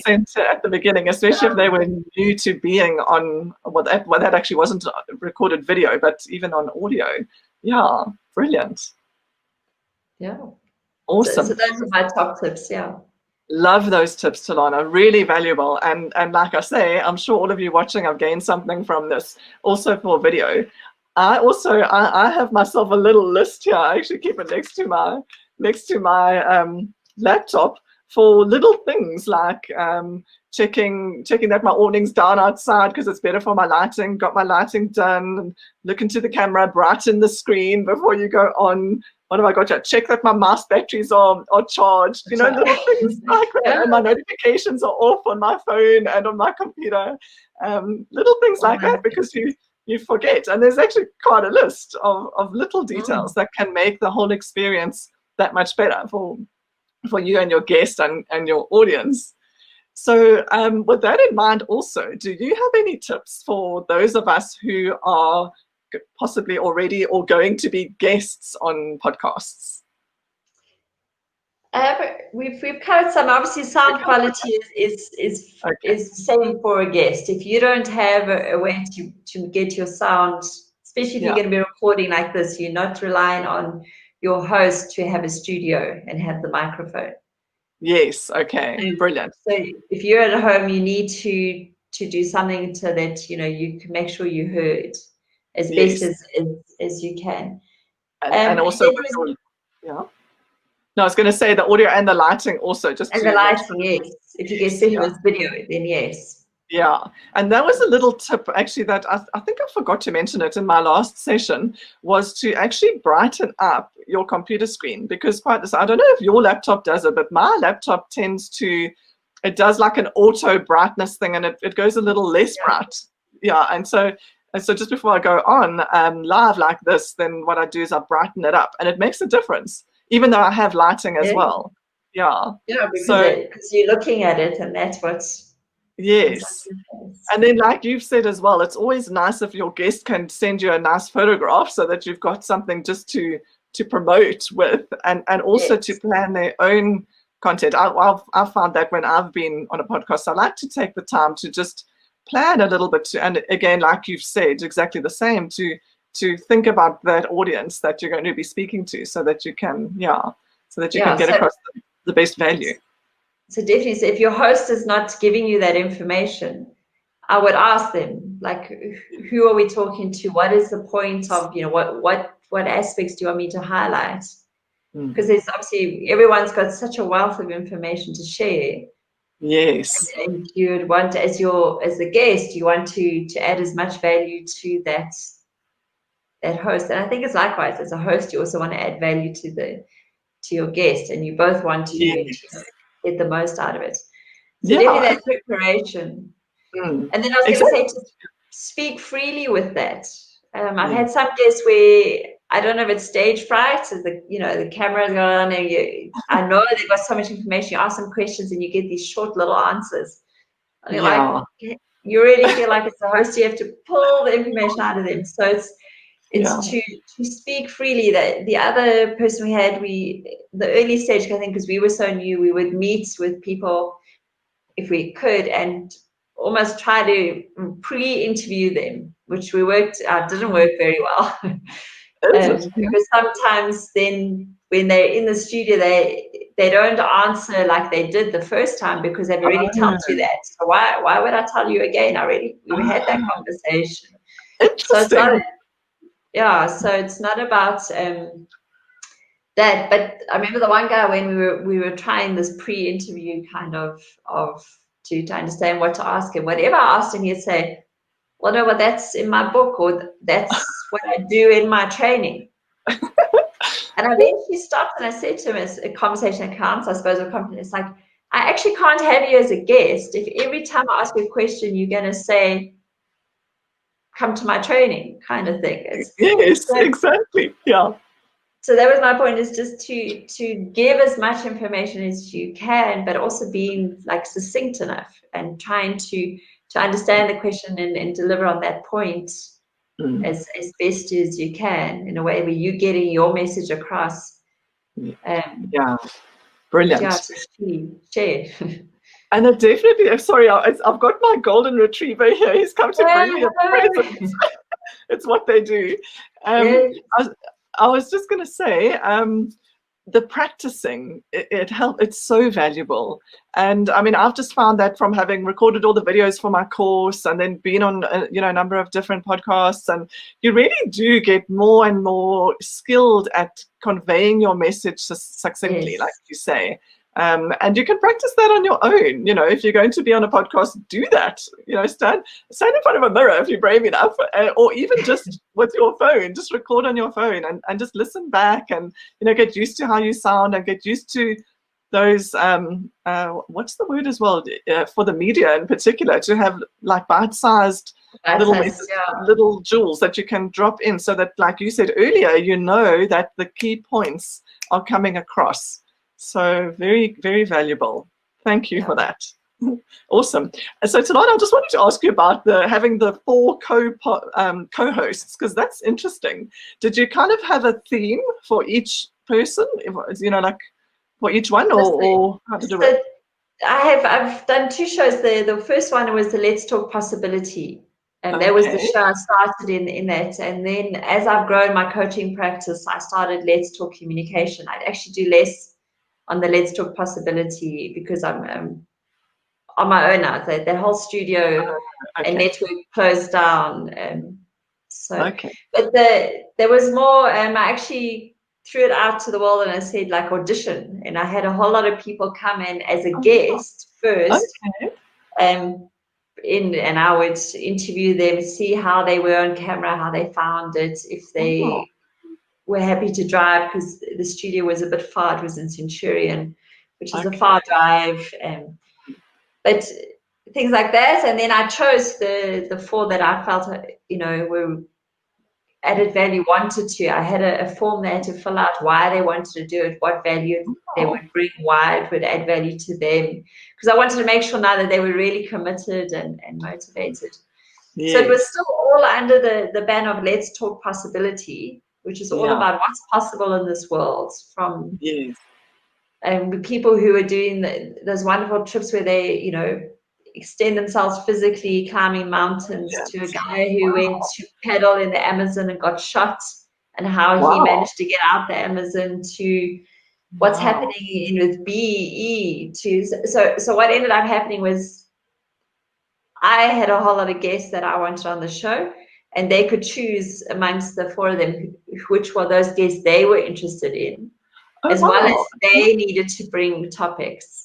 [SPEAKER 1] center at the beginning," especially if they were new to being on that actually wasn't a recorded video, but even on audio. Yeah, brilliant.
[SPEAKER 2] Yeah. So
[SPEAKER 1] Awesome.
[SPEAKER 2] those are my top tips. Yeah.
[SPEAKER 1] Love those tips, Telana. Really valuable. And like I say, I'm sure all of you watching have gained something from this. Also for video. I have myself a little list here. I actually keep it next to my laptop for little things like checking that my awning's down outside because it's better for my lighting. Got my lighting done. And look into the camera, brighten the screen before you go on. What have I got here? Check that my mouse batteries are charged.
[SPEAKER 2] That's
[SPEAKER 1] Little things like that.
[SPEAKER 2] yeah.
[SPEAKER 1] And my notifications are off on my phone and on my computer. Little things like that because you forget. And there's actually quite a list of little
[SPEAKER 2] Mm.
[SPEAKER 1] details that can make the whole experience that much better for you and your guest and your audience. So with that in mind also, do you have any tips for those of us who are possibly already or going to be guests on podcasts?
[SPEAKER 2] We've covered some. Obviously, sound quality
[SPEAKER 1] Okay.
[SPEAKER 2] is the same for a guest. If you don't have a way to get your sound, especially if you're
[SPEAKER 1] Yeah.
[SPEAKER 2] going to be recording like this, you're not relying on your host to have a studio and have the microphone.
[SPEAKER 1] Yes. Okay. Brilliant.
[SPEAKER 2] So if you're at home, you need to do something so that you can make sure you heard as best
[SPEAKER 1] Yes.
[SPEAKER 2] as you can.
[SPEAKER 1] And
[SPEAKER 2] And
[SPEAKER 1] also
[SPEAKER 2] then
[SPEAKER 1] with your, yeah. No, I was going to say the audio and the lighting also, just
[SPEAKER 2] and the
[SPEAKER 1] to make sure.
[SPEAKER 2] lighting, yes. If you get
[SPEAKER 1] Yes.
[SPEAKER 2] especially
[SPEAKER 1] Yeah.
[SPEAKER 2] with video, then yes.
[SPEAKER 1] Yeah, and that was a little tip actually that I think I forgot to mention it in my last session, was to actually brighten up your computer screen, because I don't know if your laptop does it, but my laptop tends to, it does like an auto brightness thing, and it goes a little less bright. Yeah, and so just before I go on live like this, then what I do is I brighten it up, and it makes a difference, even though I have lighting as
[SPEAKER 2] Yeah.
[SPEAKER 1] well. Yeah.
[SPEAKER 2] Yeah,
[SPEAKER 1] So
[SPEAKER 2] because you're looking at it, and that's what's
[SPEAKER 1] yes. And then, like you've said as well, it's always nice if your guest can send you a nice photograph so that you've got something just to promote with, and also to
[SPEAKER 2] yes.
[SPEAKER 1] plan their own content. I've found that when I've been on a podcast, I like to take the time to just plan a little bit, and again, like you've said, exactly the same, to think about that audience that you're going to be speaking to, so that you can,
[SPEAKER 2] Yeah,
[SPEAKER 1] get across the best value.
[SPEAKER 2] so definitely, so if your host is not giving you that information, I would ask them, like, who are we talking to? What is the point of, what aspects do you want me to highlight? Because there's obviously, everyone's got such a wealth of information to share.
[SPEAKER 1] Yes.
[SPEAKER 2] And you would want, as the guest, you want to add as much value to that host. And I think it's likewise, as a host, you also want to add value to your guest, and you both want to
[SPEAKER 1] Yes.
[SPEAKER 2] get the most out of it. So definitely
[SPEAKER 1] Yeah.
[SPEAKER 2] that preparation.
[SPEAKER 1] Mm.
[SPEAKER 2] And then I was going to
[SPEAKER 1] Exactly.
[SPEAKER 2] say to speak freely with that. I've
[SPEAKER 1] Yeah.
[SPEAKER 2] had some guests where I don't know if it's stage fright, as the camera's going on, and I know they've got so much information. You ask them questions and you get these short little answers. And you're like, you really feel like it's the host, you have to pull the information out of them. So it's to speak freely. That the other person we had, the early stage, I think, because we were so new, we would meet with people if we could and almost try to pre-interview them, which didn't work very well. Because sometimes then when they're in the studio, they don't answer like they did the first time, because they've already told you that. So why would I tell you again? We had that conversation. So it's not, so it's not about that. But I remember the one guy, when we were trying this pre-interview kind of to understand what to ask him. Whatever I asked him, he'd say, well, no, but that's in my book, or that's what I do in my training. And I eventually stopped and I said to him, as a conversation that counts, I suppose, or confidence, it's like, I actually can't have you as a guest if every time I ask you a question, you're going to say, come to my training, kind of thing.
[SPEAKER 1] Yes, exactly. Yeah.
[SPEAKER 2] So that was my point, is just to give as much information as you can, but also being like succinct enough and trying to understand the question and deliver on that point as best as you can, in a way where you're getting your message across.
[SPEAKER 1] Yeah. Brilliant.
[SPEAKER 2] Yeah, share.
[SPEAKER 1] And it definitely, I'm sorry, I've got my golden retriever here. He's come to bring me a present. It's what they do. I was just going to say, the practicing, it's so valuable. And I mean, I've just found that from having recorded all the videos for my course and then been on a number of different podcasts, and you really do get more and more skilled at conveying your message succinctly, like you say. And you can practice that on your own. If you're going to be on a podcast, do that. Stand in front of a mirror if you're brave enough, or even just with your phone, just record on your phone and just listen back and get used to how you sound and get used to those what's the word as well, for the media in particular, to have like bite-sized
[SPEAKER 2] That's
[SPEAKER 1] little
[SPEAKER 2] us, yeah.
[SPEAKER 1] little jewels that you can drop in, so that, like you said earlier, you know that the key points are coming across. So very, very valuable. Thank you for that. Awesome. So tonight I just wanted to ask you about having the 4 co-hosts, because that's interesting. Did you kind of have a theme for each person, like for each one, or how did it work?
[SPEAKER 2] I've done 2 shows there. The first one was the Let's Talk Possibility, and that was the
[SPEAKER 1] Okay.
[SPEAKER 2] show I started in that. And then as I've grown my coaching practice, I started Let's Talk Communication. I'd actually do less on the Let's Talk Possibility because I'm on my own now. The whole studio and
[SPEAKER 1] Okay.
[SPEAKER 2] network closed down.
[SPEAKER 1] Okay.
[SPEAKER 2] But there was more. I actually threw it out to the world and I said like audition, and I had a whole lot of people come in as a guest first.
[SPEAKER 1] Okay.
[SPEAKER 2] And I would interview them, see how they were on camera, how they found it, if
[SPEAKER 1] Oh,
[SPEAKER 2] they were happy to drive, because the studio was a bit far. It was in Centurion, which is a
[SPEAKER 1] okay.
[SPEAKER 2] far drive. But things like that. And then I chose the 4 that I felt, were added value, wanted to. I had a form they had to fill out why they wanted to do it, what value they
[SPEAKER 1] Oh,
[SPEAKER 2] would bring, why it would add value to them. Because I wanted to make sure now that they were really committed and motivated. So it was
[SPEAKER 1] yes.
[SPEAKER 2] still all under the banner of Let's Talk Possibility, which is all
[SPEAKER 1] Yeah.
[SPEAKER 2] about what's possible in this world, from
[SPEAKER 1] Yes.
[SPEAKER 2] people who are doing those wonderful trips where they, extend themselves physically, climbing mountains, to a
[SPEAKER 1] Yes.
[SPEAKER 2] guy who went
[SPEAKER 1] Wow.
[SPEAKER 2] to paddle in the Amazon and got shot, and how he
[SPEAKER 1] Wow.
[SPEAKER 2] managed to get out the Amazon, to what's
[SPEAKER 1] Wow.
[SPEAKER 2] happening with BE. So what ended up happening was I had a whole lot of guests that I wanted on the show, and they could choose amongst the 4 of them which were those guests they were interested in,
[SPEAKER 1] Oh,
[SPEAKER 2] as well as
[SPEAKER 1] wow.
[SPEAKER 2] they needed to bring topics.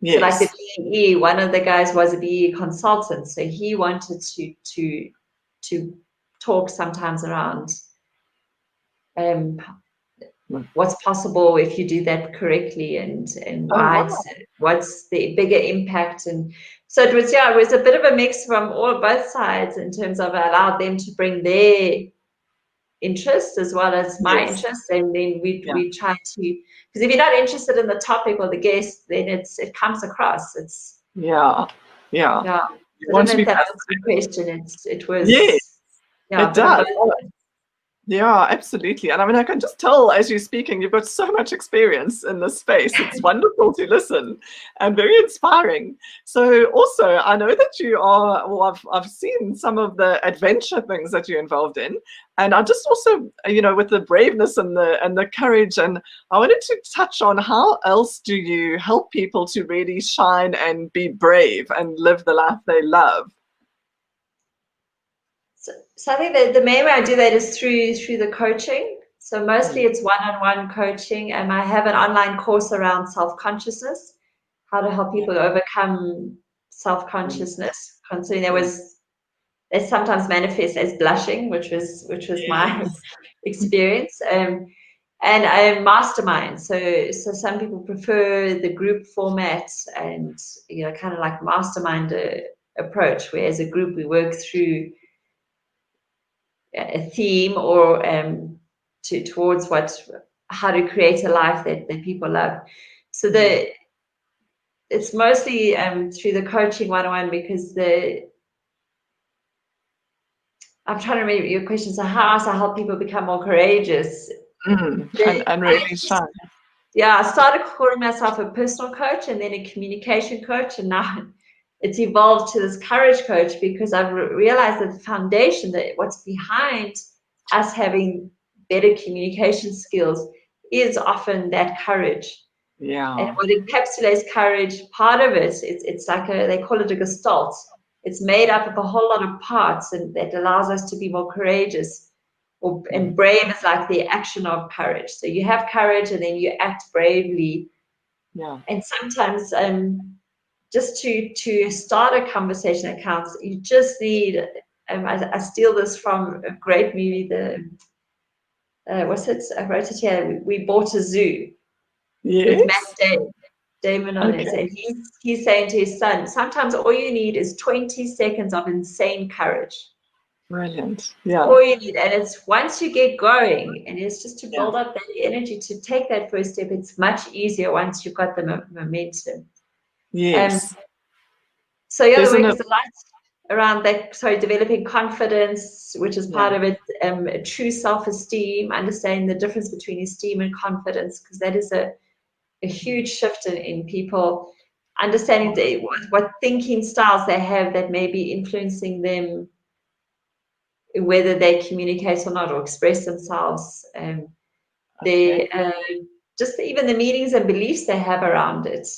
[SPEAKER 2] So like the
[SPEAKER 1] Yes.
[SPEAKER 2] BE, one of the guys was a BE consultant, so he wanted to talk sometimes around what's possible if you do that correctly, and
[SPEAKER 1] Oh,
[SPEAKER 2] why
[SPEAKER 1] wow.
[SPEAKER 2] what's the bigger impact. And so it was a bit of a mix from both sides, in terms of I allowed them to bring their interest as well as my
[SPEAKER 1] Yes.
[SPEAKER 2] interest, and then
[SPEAKER 1] Yeah.
[SPEAKER 2] we try to, because if you're not interested in the topic or the guest, then it comes across. It's
[SPEAKER 1] Yeah. Yeah.
[SPEAKER 2] yeah.
[SPEAKER 1] You
[SPEAKER 2] I don't
[SPEAKER 1] want
[SPEAKER 2] know
[SPEAKER 1] to
[SPEAKER 2] if
[SPEAKER 1] be
[SPEAKER 2] that answers the
[SPEAKER 1] fascinated.
[SPEAKER 2] question. It
[SPEAKER 1] Yes,
[SPEAKER 2] was a
[SPEAKER 1] it
[SPEAKER 2] bit of
[SPEAKER 1] does.
[SPEAKER 2] both.
[SPEAKER 1] Yeah, absolutely. And I mean, I can just tell as you're speaking, you've got so much experience in this space. It's wonderful to listen and very inspiring. So also, I know that you are, well, I've seen some of the adventure things that you're involved in. And I just also, with the braveness and the courage, and I wanted to touch on how else do you help people to really shine and be brave and live the life they love?
[SPEAKER 2] So I think that the main way I do that is through the coaching. So mostly
[SPEAKER 1] Mm.
[SPEAKER 2] it's one-on-one coaching, and I have an online course around self-consciousness, how to help
[SPEAKER 1] Yeah.
[SPEAKER 2] people overcome
[SPEAKER 1] Mm.
[SPEAKER 2] self-consciousness. Considering
[SPEAKER 1] Mm.
[SPEAKER 2] they sometimes manifest as blushing, which was my
[SPEAKER 1] Yes.
[SPEAKER 2] experience. And I mastermind. So some people prefer the group format, and kind of like mastermind approach, where as a group we work through a theme, or towards how to create a life that people love. So it's mostly through the coaching one-on-one, because I'm trying to remember your question. So how else I help people become more courageous?
[SPEAKER 1] And really shine.
[SPEAKER 2] Yeah, I started calling myself a personal coach, and then a communication coach, and now it's evolved to this courage coach, because I've realized that the foundation, that what's behind us having better communication skills, is often that courage. And
[SPEAKER 1] Yeah.
[SPEAKER 2] what encapsulates courage, part of it, it's like they call it a gestalt. It's made up of a whole lot of parts, and that allows us to be more courageous. And
[SPEAKER 1] Mm.
[SPEAKER 2] brave is like the action of courage. So you have courage, and then you act bravely.
[SPEAKER 1] Yeah.
[SPEAKER 2] And sometimes just to start a conversation that counts, you just need, I steal this from a great movie, what's it? I wrote it here. We bought a zoo, with Matt
[SPEAKER 1] Yes.
[SPEAKER 2] Damon. Damon on it,
[SPEAKER 1] Okay.
[SPEAKER 2] and he's saying to his son, sometimes all you need is 20 seconds of insane courage.
[SPEAKER 1] Brilliant. Yeah.
[SPEAKER 2] All you need, and it's once you get going, and it's just to build
[SPEAKER 1] Yeah.
[SPEAKER 2] up that energy to take that first step. It's much easier once you've got the momentum.
[SPEAKER 1] Yes.
[SPEAKER 2] So yeah, the
[SPEAKER 1] There's
[SPEAKER 2] work
[SPEAKER 1] an
[SPEAKER 2] is a lot around that. Sorry, developing confidence, which is part
[SPEAKER 1] yeah.
[SPEAKER 2] of it. True self-esteem, understanding the difference between esteem and confidence, because that is a huge shift in people. Understanding what thinking styles they have that may be influencing them, whether they communicate or not, or express themselves.
[SPEAKER 1] Okay.
[SPEAKER 2] Just even the meanings and beliefs they have around it.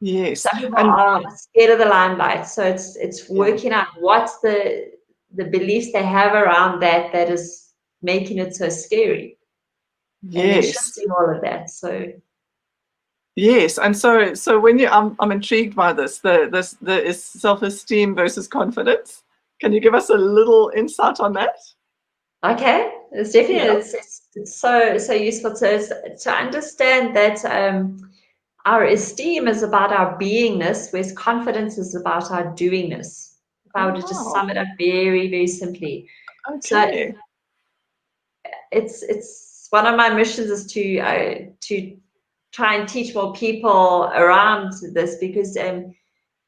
[SPEAKER 1] Yes.
[SPEAKER 2] Some people
[SPEAKER 1] And
[SPEAKER 2] are scared of the limelight, so it's
[SPEAKER 1] yeah.
[SPEAKER 2] working out what's the beliefs they have around that is making it so scary, and then
[SPEAKER 1] Yes.
[SPEAKER 2] shifting all of that. So
[SPEAKER 1] Yes. And so when I'm intrigued by this, the is self-esteem versus confidence. Can you give us a little insight on that?
[SPEAKER 2] okay, it's definitely
[SPEAKER 1] Yeah.
[SPEAKER 2] it's so useful to understand that our esteem is about our beingness, whereas confidence is about our doingness. If I
[SPEAKER 1] Oh,
[SPEAKER 2] were to just
[SPEAKER 1] wow.
[SPEAKER 2] sum it up very, very simply. So
[SPEAKER 1] Okay.
[SPEAKER 2] it's one of my missions is to try and teach more people around this, because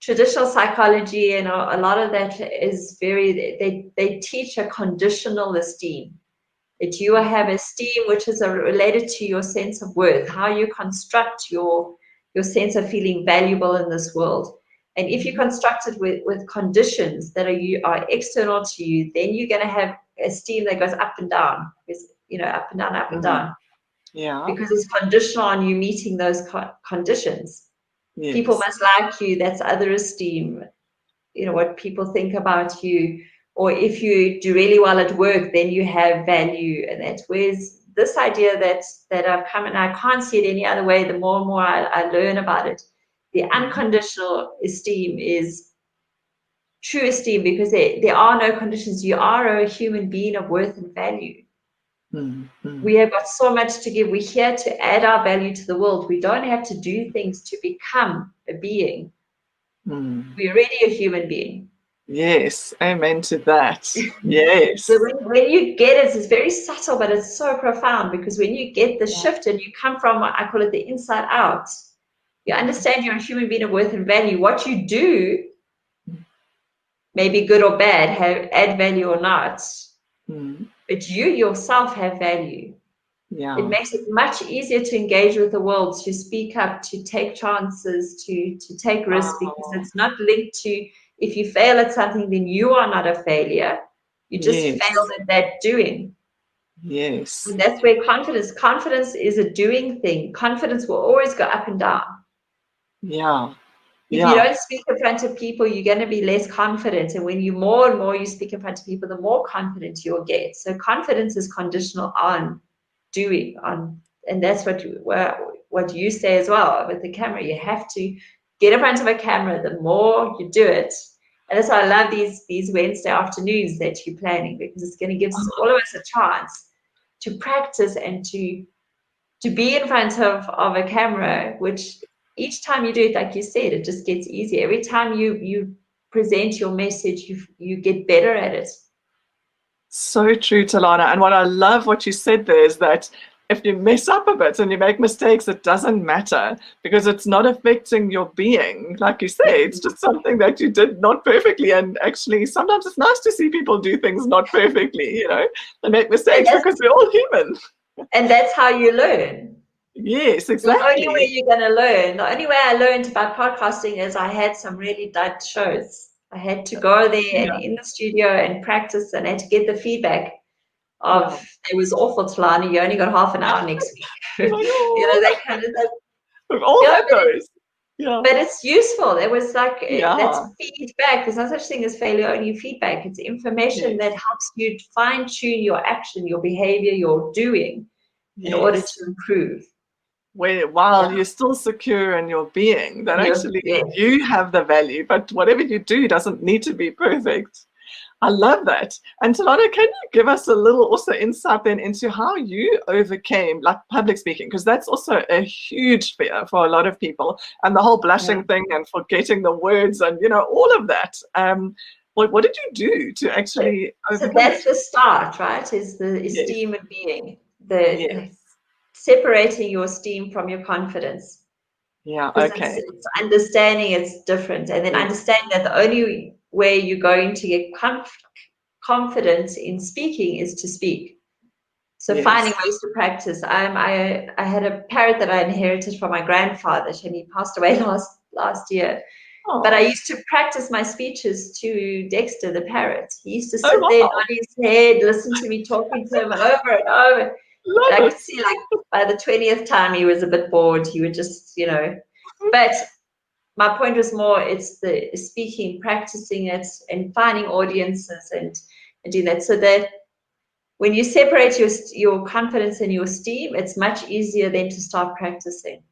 [SPEAKER 2] traditional psychology and a lot of that is they teach a conditional esteem, that you have esteem which is related to your sense of worth, how you construct your sense of feeling valuable in this world. And if you construct it with conditions that are external to you, then you're going to have esteem that goes up and down, because up and down, up and
[SPEAKER 1] Mm.
[SPEAKER 2] down,
[SPEAKER 1] Yeah.
[SPEAKER 2] because it's conditional on you meeting those conditions. People
[SPEAKER 1] Yes.
[SPEAKER 2] must like you. That's other esteem. What people think about you. Or if you do really well at work, then you have value. And that's where's this idea that I've come, and I can't see it any other way. The more and more I learn about it, the unconditional esteem is true esteem, because there are no conditions. You are a human being of worth and value. We have got so much to give. We're here to add our value to the world. We don't have to do things to become a being. We're already a human being.
[SPEAKER 1] Yes. Amen to that. Yes.
[SPEAKER 2] So when you get it, it's very subtle, but it's so profound, because when you get the
[SPEAKER 1] Yeah.
[SPEAKER 2] shift and you come from, I call it the inside out, you understand you're a human being of worth and value. What you do may be good or bad, add value or not, but you yourself have value. It
[SPEAKER 1] Yeah.
[SPEAKER 2] makes it much easier to engage with the world, to speak up, to take chances, to take risks, because
[SPEAKER 1] Oh,
[SPEAKER 2] it's not linked to, if you fail at something, then you are not a failure. You just
[SPEAKER 1] yes.
[SPEAKER 2] failed at that doing.
[SPEAKER 1] Yes.
[SPEAKER 2] And that's where confidence is a doing thing. Confidence will always go up and down.
[SPEAKER 1] Yeah.
[SPEAKER 2] If you
[SPEAKER 1] Yeah.
[SPEAKER 2] don't speak in front of people, you're going to be less confident. And when you more and more you speak in front of people, the more confident you'll get. So confidence is conditional on doing, and that's what you say as well with the camera. You have to get in front of a camera. The more you do it, and that's why I love these Wednesday afternoons that you're planning, because it's going to give all of us a chance to practice and to be in front of a camera, which each time you do it, like you said, it just gets easier. Every time you present your message, you get better at it.
[SPEAKER 1] So true, Telana. And what you said there is that if you mess up a bit and you make mistakes, it doesn't matter, because it's not affecting your being. Like you say, it's just something that you did not perfectly. And actually, sometimes it's nice to see people do things not perfectly, they make mistakes, because we're all human.
[SPEAKER 2] And that's how you learn.
[SPEAKER 1] Yes,
[SPEAKER 2] The only way
[SPEAKER 1] exactly.
[SPEAKER 2] you're going to learn, the only way I learned about podcasting is I had some really dud shows. I had to go there and
[SPEAKER 1] Yeah.
[SPEAKER 2] in the studio and practice, and I had to get the feedback of,
[SPEAKER 1] Yeah.
[SPEAKER 2] it was awful, Telana, you only got half an hour next week.
[SPEAKER 1] Like, oh,
[SPEAKER 2] That kind of thing.
[SPEAKER 1] we've all
[SPEAKER 2] Yeah,
[SPEAKER 1] had those. Yeah.
[SPEAKER 2] but it's useful. It was like, that's
[SPEAKER 1] Yeah.
[SPEAKER 2] feedback. There's no such thing as failure, only feedback. It's information
[SPEAKER 1] Yes.
[SPEAKER 2] that helps you fine tune your action, your behavior, your doing, in order
[SPEAKER 1] Yes.
[SPEAKER 2] to improve.
[SPEAKER 1] While
[SPEAKER 2] Yeah.
[SPEAKER 1] you're still secure in your being, that
[SPEAKER 2] Yes.
[SPEAKER 1] actually
[SPEAKER 2] Yes.
[SPEAKER 1] you have the value, but whatever you do doesn't need to be perfect. I love that. And Telana, can you give us a little also insight then into how you overcame like public speaking? Because that's also a huge fear for a lot of people, and the whole blushing thing and forgetting the words and all of that. What did you do to actually
[SPEAKER 2] So
[SPEAKER 1] overcome
[SPEAKER 2] that's
[SPEAKER 1] it?
[SPEAKER 2] the start, right? Is the
[SPEAKER 1] Yes,
[SPEAKER 2] esteem and being, the
[SPEAKER 1] yes,
[SPEAKER 2] separating your esteem from your confidence.
[SPEAKER 1] yeah,
[SPEAKER 2] Because
[SPEAKER 1] okay,
[SPEAKER 2] it's understanding it's different, and then
[SPEAKER 1] yes,
[SPEAKER 2] understanding that the only way you're going to get confidence in speaking is to speak. So finding
[SPEAKER 1] yes.
[SPEAKER 2] ways to practice. I had a parrot that I inherited from my grandfather, and he passed away last year. But I
[SPEAKER 1] Oh,
[SPEAKER 2] used to practice my speeches to Dexter the parrot. He used to
[SPEAKER 1] oh
[SPEAKER 2] sit there,
[SPEAKER 1] wow,
[SPEAKER 2] nod his head, listen to me talking to him, and over. And I
[SPEAKER 1] love
[SPEAKER 2] could
[SPEAKER 1] it.
[SPEAKER 2] see, like, by the 20th time, he was a bit bored. He would just, But my point was more, it's the speaking, practicing it, and finding audiences and doing that. So that when you separate your confidence and your esteem, it's much easier then to start practicing.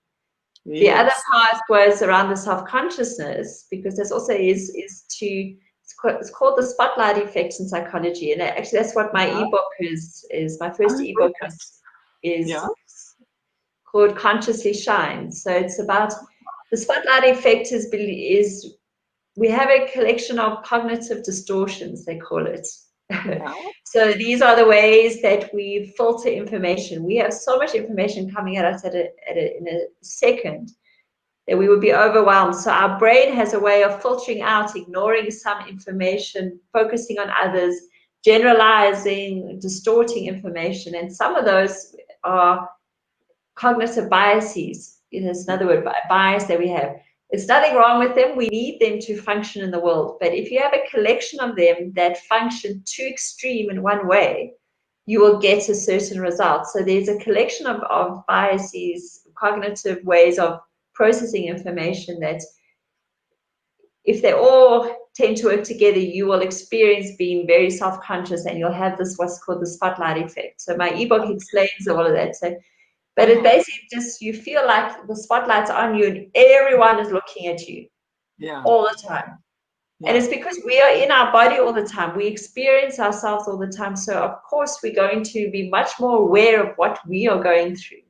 [SPEAKER 2] The other
[SPEAKER 1] Yes.
[SPEAKER 2] part was around the self-consciousness, because this also is it's called the spotlight effect in psychology, and actually that's what my
[SPEAKER 1] Yeah.
[SPEAKER 2] ebook is my first
[SPEAKER 1] Oh,
[SPEAKER 2] ebook
[SPEAKER 1] brilliant. Yeah.
[SPEAKER 2] is called Consciously Shine. So it's about the spotlight effect is we have a collection of cognitive distortions, they call it.
[SPEAKER 1] Yeah.
[SPEAKER 2] So these are the ways that we filter information. We have so much information coming at us in a second that we would be overwhelmed. So our brain has a way of filtering out, ignoring some information, focusing on others, generalizing, distorting information. And some of those are cognitive biases. It's another word, bias that we have. There's nothing wrong with them. We need them to function in the world. But if you have a collection of them that function too extreme in one way, you will get a certain result. So there's a collection of biases, cognitive ways of processing information that if they all tend to work together, you will experience being very self-conscious, and you'll have this what's called the spotlight effect. So my ebook explains all of that. So but it
[SPEAKER 1] Oh,
[SPEAKER 2] basically just, you feel like the spotlight's on you and everyone is looking at you
[SPEAKER 1] yeah.
[SPEAKER 2] all the time. And
[SPEAKER 1] Yeah.
[SPEAKER 2] it's because we are in our body all the time. We experience ourselves all the time. So of course we're going to be much more aware of what we are going through.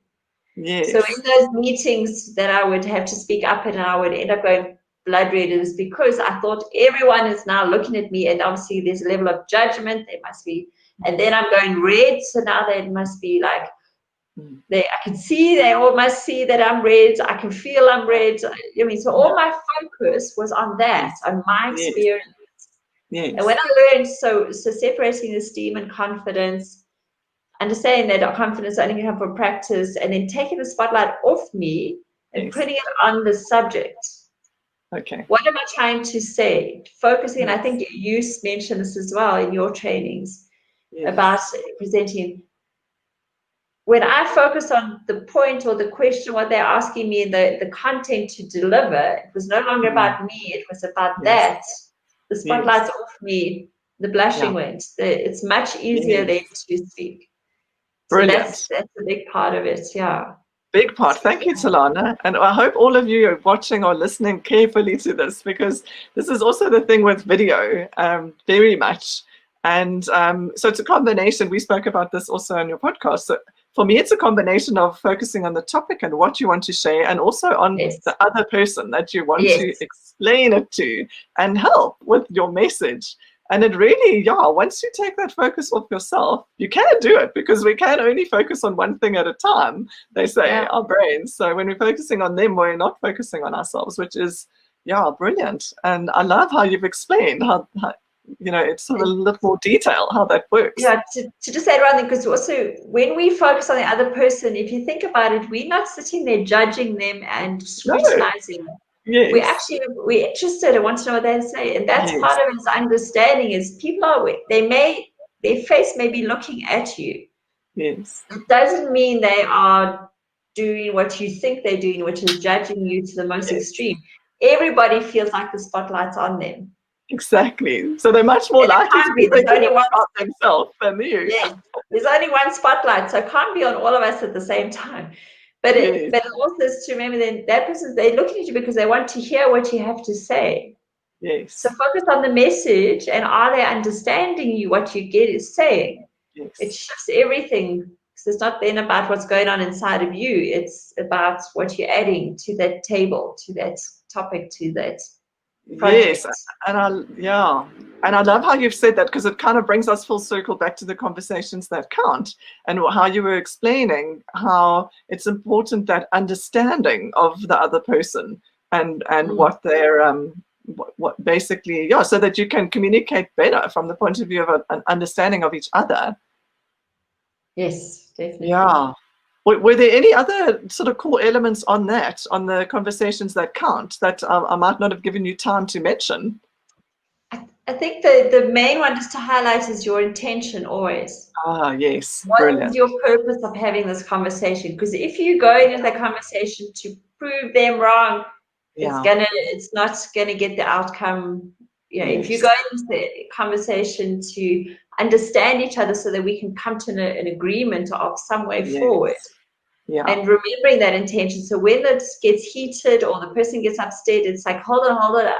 [SPEAKER 2] So in
[SPEAKER 1] Yes.
[SPEAKER 2] those meetings that I would have to speak up and I would end up going blood red, is because I thought everyone is now looking at me, and obviously there's a level of judgment. There must be, and then I'm going red. So now they must be like,
[SPEAKER 1] Mm.
[SPEAKER 2] I can see, they all must see that I'm red. I can feel I'm red. I mean, so all
[SPEAKER 1] Yeah.
[SPEAKER 2] my focus was on that,
[SPEAKER 1] Yes.
[SPEAKER 2] on my
[SPEAKER 1] Yes.
[SPEAKER 2] experience. And when
[SPEAKER 1] Yes.
[SPEAKER 2] I learned, so separating esteem and confidence, understanding that our confidence only can come from practice, and then taking the spotlight off me and
[SPEAKER 1] Yes.
[SPEAKER 2] putting it on the subject.
[SPEAKER 1] Okay.
[SPEAKER 2] What am I trying to say? Focusing, and I
[SPEAKER 1] Yes.
[SPEAKER 2] think you mentioned this as well in your trainings about
[SPEAKER 1] Yes.
[SPEAKER 2] presenting. When I focus on the point or the question, what they're asking me, and the content to deliver, it was no longer
[SPEAKER 1] Mm.
[SPEAKER 2] about me, it was about
[SPEAKER 1] Yes.
[SPEAKER 2] that. The
[SPEAKER 1] Yes.
[SPEAKER 2] spotlight's off me, the blushing
[SPEAKER 1] Yeah.
[SPEAKER 2] went. It's much easier then
[SPEAKER 1] Yes.
[SPEAKER 2] to speak. So that's
[SPEAKER 1] Brilliant.
[SPEAKER 2] a big part of it, yeah.
[SPEAKER 1] Big part. Thank you, Telana. And I hope all of you are watching or listening carefully to this, because this is also the thing with video, very much. And so it's a combination. We spoke about this also on your podcast. So for me, it's a combination of focusing on the topic and what you want to share, and also on
[SPEAKER 2] Yes,
[SPEAKER 1] the other person that you want to
[SPEAKER 2] yes,
[SPEAKER 1] explain it to and help with your message. And it really, yeah, once you take that focus off yourself, you can do it, because we can only focus on one thing at a time, they say,
[SPEAKER 2] yeah.
[SPEAKER 1] our brains. So when we're focusing on them, we're not focusing on ourselves, which is, yeah, brilliant. And I love how you've explained how it's sort of a little more detail how that works.
[SPEAKER 2] Yeah, to just add one thing, because also when we focus on the other person, if you think about it, we're not sitting there judging them and
[SPEAKER 1] No,
[SPEAKER 2] scrutinizing them.
[SPEAKER 1] yes,
[SPEAKER 2] We're interested and want to know what they say, and that's
[SPEAKER 1] yes,
[SPEAKER 2] part of his understanding. Is people are, their face may be looking at you.
[SPEAKER 1] yes,
[SPEAKER 2] It doesn't mean they are doing what you think they're doing, which is judging you to the most
[SPEAKER 1] yes,
[SPEAKER 2] extreme. Everybody feels like the spotlight's on them,
[SPEAKER 1] exactly. So they're much more
[SPEAKER 2] and it
[SPEAKER 1] likely to
[SPEAKER 2] can't
[SPEAKER 1] be
[SPEAKER 2] be. There's
[SPEAKER 1] thinking
[SPEAKER 2] only one.
[SPEAKER 1] about themselves than you.
[SPEAKER 2] Yes, there's only one spotlight, so it can't be on all of us at the same time. But
[SPEAKER 1] Yes,
[SPEAKER 2] it also is to remember that that person, they're looking at you because they want to hear what you have to say.
[SPEAKER 1] Yes.
[SPEAKER 2] So focus on the message, and are they understanding you, what you get is saying? It
[SPEAKER 1] Yes.
[SPEAKER 2] shifts everything. So it's not then about what's going on inside of you. It's about what you're adding to that table, to that topic, to that
[SPEAKER 1] Yes,
[SPEAKER 2] project.
[SPEAKER 1] and I love how you've said that, because it kind of brings us full circle back to the conversations that count, and how you were explaining how it's important, that understanding of the other person, and
[SPEAKER 2] Mm.
[SPEAKER 1] what they're what basically, yeah, so that you can communicate better from the point of view of an understanding of each other.
[SPEAKER 2] Yes, definitely.
[SPEAKER 1] Yeah. Were there any other sort of core elements on that, on the conversations that count, that I might not have given you time to mention?
[SPEAKER 2] I think the main one just to highlight is your intention always.
[SPEAKER 1] Ah, yes,
[SPEAKER 2] What is
[SPEAKER 1] brilliant.
[SPEAKER 2] your purpose of having this conversation? Because if you go into the conversation to prove them wrong,
[SPEAKER 1] Yeah,
[SPEAKER 2] it's not gonna get the outcome. You know, if you
[SPEAKER 1] yes,
[SPEAKER 2] go into the conversation to understand each other so that we can come to an agreement of some way forward,
[SPEAKER 1] yes, yeah,
[SPEAKER 2] and remembering that intention. So when it gets heated or the person gets upset, it's like, hold on,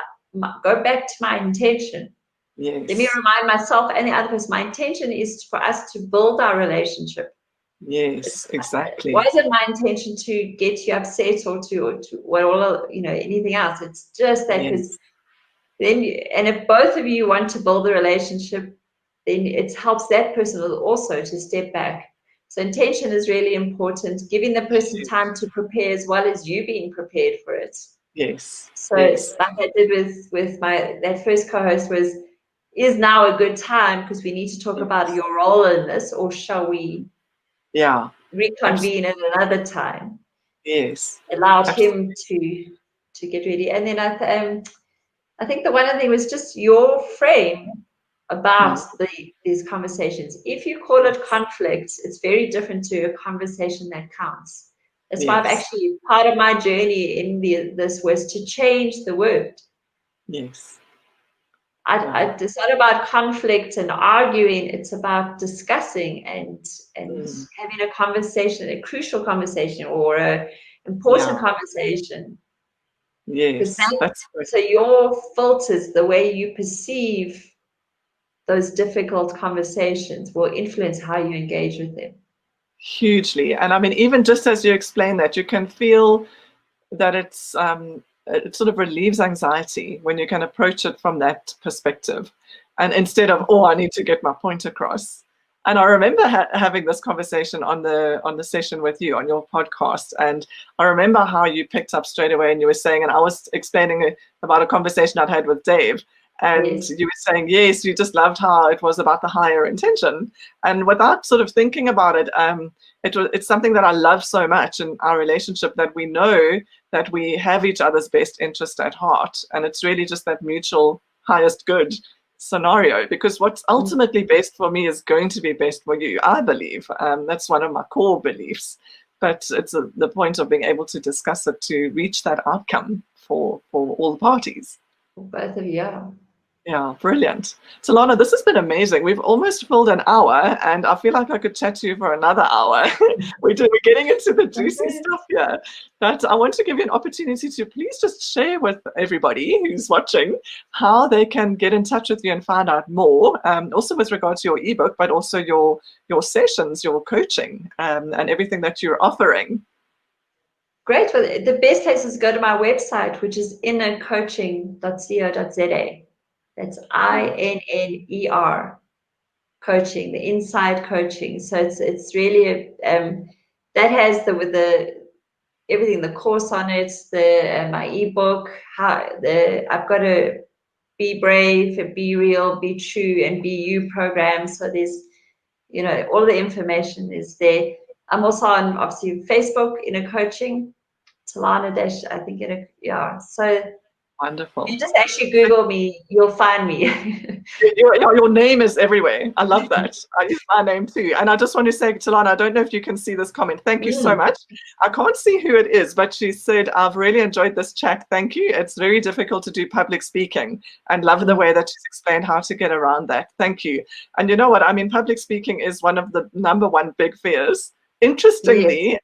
[SPEAKER 2] go back to my intention. Let me
[SPEAKER 1] yes,
[SPEAKER 2] remind myself and the other person, my intention is for us to build our relationship.
[SPEAKER 1] yes,
[SPEAKER 2] It
[SPEAKER 1] exactly.
[SPEAKER 2] wasn't my intention to get you upset or to what all, you know, anything else. It's just that, because
[SPEAKER 1] Yes,
[SPEAKER 2] then and if both of you want to build a relationship, then it helps that person also to step back. So intention is really important, giving the person
[SPEAKER 1] huge.
[SPEAKER 2] time to prepare as well as you being prepared for it.
[SPEAKER 1] Yes,
[SPEAKER 2] So
[SPEAKER 1] yes,
[SPEAKER 2] like I did with my that first co-host was, is now a good time because we need to talk about
[SPEAKER 1] yes,
[SPEAKER 2] your role in this, or shall we
[SPEAKER 1] yeah,
[SPEAKER 2] reconvene
[SPEAKER 1] absolutely.
[SPEAKER 2] at another time?
[SPEAKER 1] Yes,
[SPEAKER 2] Allowed him
[SPEAKER 1] absolutely.
[SPEAKER 2] to get ready. And then I think the one other thing was just your frame about
[SPEAKER 1] Mm,
[SPEAKER 2] these conversations. If you call it
[SPEAKER 1] yes,
[SPEAKER 2] conflict, it's very different to a conversation that counts. That's why I've
[SPEAKER 1] yes,
[SPEAKER 2] actually, part of my journey in this was to change the word.
[SPEAKER 1] yes. Wow.
[SPEAKER 2] It's not about conflict and arguing. It's about discussing and
[SPEAKER 1] Mm,
[SPEAKER 2] having a conversation, a crucial conversation or a important
[SPEAKER 1] yeah,
[SPEAKER 2] conversation. Because
[SPEAKER 1] yes,
[SPEAKER 2] that,
[SPEAKER 1] that's good.
[SPEAKER 2] so your filters, the way you perceive those difficult conversations will influence how you engage with them.
[SPEAKER 1] Hugely. And I mean, even just as you explain that, you can feel that it sort of relieves anxiety when you can approach it from that perspective, and instead of, oh, I need to get my point across. And I remember having this conversation on the session with you on your podcast, and I remember how you picked up straight away, and you were saying, and I was explaining about a conversation I'd had with Dave, and
[SPEAKER 2] Yes.
[SPEAKER 1] you were saying, yes, you just loved how it was about the higher intention, and without sort of thinking about it, it's something that I love so much in our relationship, that we know that we have each other's best interest at heart, and it's really just that mutual highest good scenario, because what's ultimately best for me is going to be best for you, I believe. That's one of my core beliefs, but it's the point of being able to discuss it to reach that outcome for all parties.
[SPEAKER 2] Both of you. Yeah.
[SPEAKER 1] Yeah, brilliant. Talana, this has been amazing. We've almost filled an hour, and I feel like I could chat to you for another hour. We're getting into the juicy
[SPEAKER 2] Okay.
[SPEAKER 1] stuff here. But I want to give you an opportunity to please just share with everybody who's watching how they can get in touch with you and find out more, also with regard to your ebook, but also your sessions, your coaching, and everything that you're offering.
[SPEAKER 2] Great. Well, the best place is go to my website, which is innercoaching.co.za. That's INNER coaching, the inside coaching. So it's really that has the everything, the course on it, the my ebook, I've got a Be Brave, Be Real, Be True, and Be You program. So there's, you know, all the information is there. I'm also on obviously Facebook in a coaching, Telana Dash, I think yeah. So you
[SPEAKER 1] Wonderful.
[SPEAKER 2] just actually Google me, you'll find me.
[SPEAKER 1] Your name is everywhere. I love that. I use my name too. And I just want to say, Telana, I don't know if you can see this comment. Thank you so
[SPEAKER 2] Mm.
[SPEAKER 1] much. I can't see who it is, but she said, I've really enjoyed this chat. Thank you. It's very difficult to do public speaking, and love the way that she's explained how to get around that. Thank you. And you know what? I mean, public speaking is one of the #1 big fears.
[SPEAKER 2] Yes.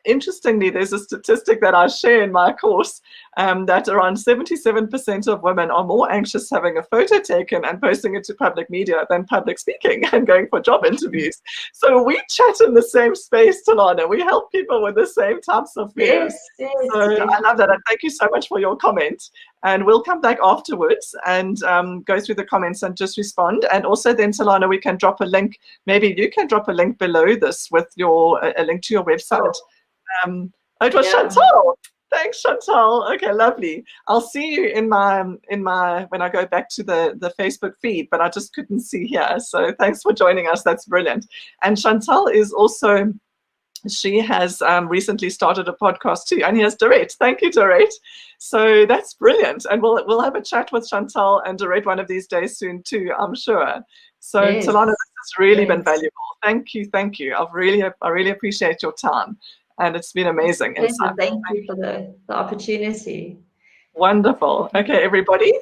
[SPEAKER 1] Interestingly, there's a statistic that I share in my course, that around 77% of women are more anxious having a photo taken and posting it to public media than public speaking and going for job interviews. So we chat in the same space, Telana. We help people with the same types of fears.
[SPEAKER 2] Yes, yes,
[SPEAKER 1] So I love that.
[SPEAKER 2] definitely.
[SPEAKER 1] And thank you so much for your comment. And we'll come back afterwards and go through the comments and just respond. And also then, Telana, we can drop a link. Maybe you can drop a link below this with a link to your website. Oh, it was
[SPEAKER 2] Yeah.
[SPEAKER 1] Chantal. Thanks, Chantal. Okay, lovely. I'll see you in my when I go back to the Facebook feed, but I just couldn't see here. So thanks for joining us. That's brilliant. And Chantal is also, she has recently started a podcast too, and yes, Dorette. Thank you, Dorette. So that's brilliant, and we'll have a chat with Chantal and Dorette one of these days soon too, I'm sure. So
[SPEAKER 2] Yes,
[SPEAKER 1] Telana, this has really been
[SPEAKER 2] yes.
[SPEAKER 1] valuable. Thank you, thank you. I really appreciate your time, and it's been amazing
[SPEAKER 2] Pleasure.
[SPEAKER 1] insight.
[SPEAKER 2] Thank you for the opportunity.
[SPEAKER 1] Wonderful. Okay, everybody.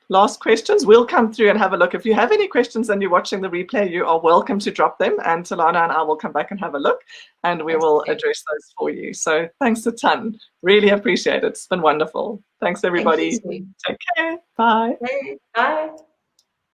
[SPEAKER 1] Last questions. We'll come through and have a look. If you have any questions and you're watching the replay, you are welcome to drop them, and Telana and I will come back and have a look, and we will
[SPEAKER 2] Okay.
[SPEAKER 1] address those for you. So thanks a ton. Really appreciate it. It's been wonderful. Thanks,
[SPEAKER 2] Thank you
[SPEAKER 1] everybody.
[SPEAKER 2] too.
[SPEAKER 1] Take care. Bye.
[SPEAKER 2] Okay, bye.